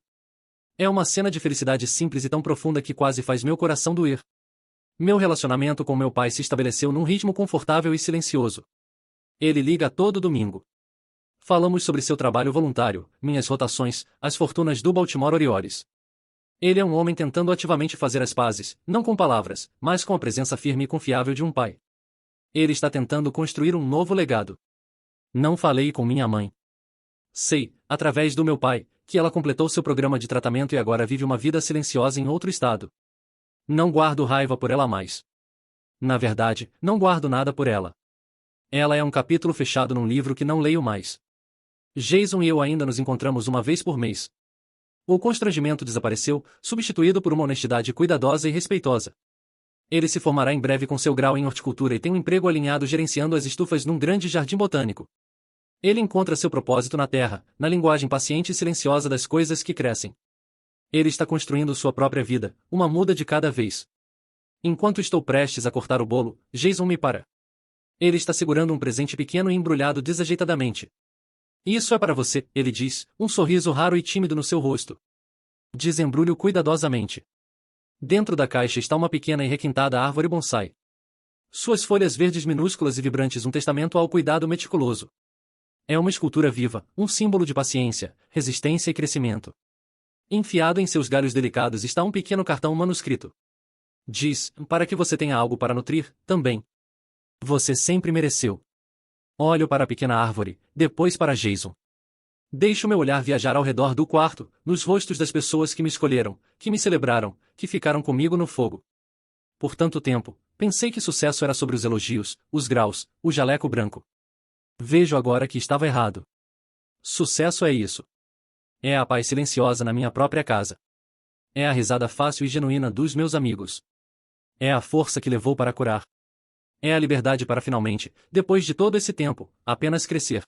É uma cena de felicidade simples e tão profunda que quase faz meu coração doer. Meu relacionamento com meu pai se estabeleceu num ritmo confortável e silencioso. Ele liga todo domingo. Falamos sobre seu trabalho voluntário, minhas rotações, as fortunas do Baltimore Orioles. Ele é um homem tentando ativamente fazer as pazes, não com palavras, mas com a presença firme e confiável de um pai. Ele está tentando construir um novo legado. Não falei com minha mãe. Sei, através do meu pai, que ela completou seu programa de tratamento e agora vive uma vida silenciosa em outro estado. Não guardo raiva por ela mais. Na verdade, não guardo nada por ela. Ela é um capítulo fechado num livro que não leio mais. Jason e eu ainda nos encontramos uma vez por mês. O constrangimento desapareceu, substituído por uma honestidade cuidadosa e respeitosa. Ele se formará em breve com seu grau em horticultura e tem um emprego alinhado gerenciando as estufas num grande jardim botânico. Ele encontra seu propósito na terra, na linguagem paciente e silenciosa das coisas que crescem. Ele está construindo sua própria vida, uma muda de cada vez. Enquanto estou prestes a cortar o bolo, Jason me para. Ele está segurando um presente pequeno e embrulhado desajeitadamente. Isso é para você, ele diz, um sorriso raro e tímido no seu rosto. Desembrulho cuidadosamente. Dentro da caixa está uma pequena e requintada árvore bonsai. Suas folhas verdes minúsculas e vibrantes, um testamento ao cuidado meticuloso. É uma escultura viva, um símbolo de paciência, resistência e crescimento. Enfiado em seus galhos delicados está um pequeno cartão manuscrito. Diz, para que você tenha algo para nutrir, também. Você sempre mereceu. Olho para a pequena árvore, depois para Jason. Deixo meu olhar viajar ao redor do quarto, nos rostos das pessoas que me escolheram, que me celebraram, que ficaram comigo no fogo. Por tanto tempo, pensei que sucesso era sobre os elogios, os graus, o jaleco branco. Vejo agora que estava errado. Sucesso é isso. É a paz silenciosa na minha própria casa. É a risada fácil e genuína dos meus amigos. É a força que levou para curar. É a liberdade para finalmente, depois de todo esse tempo, apenas crescer.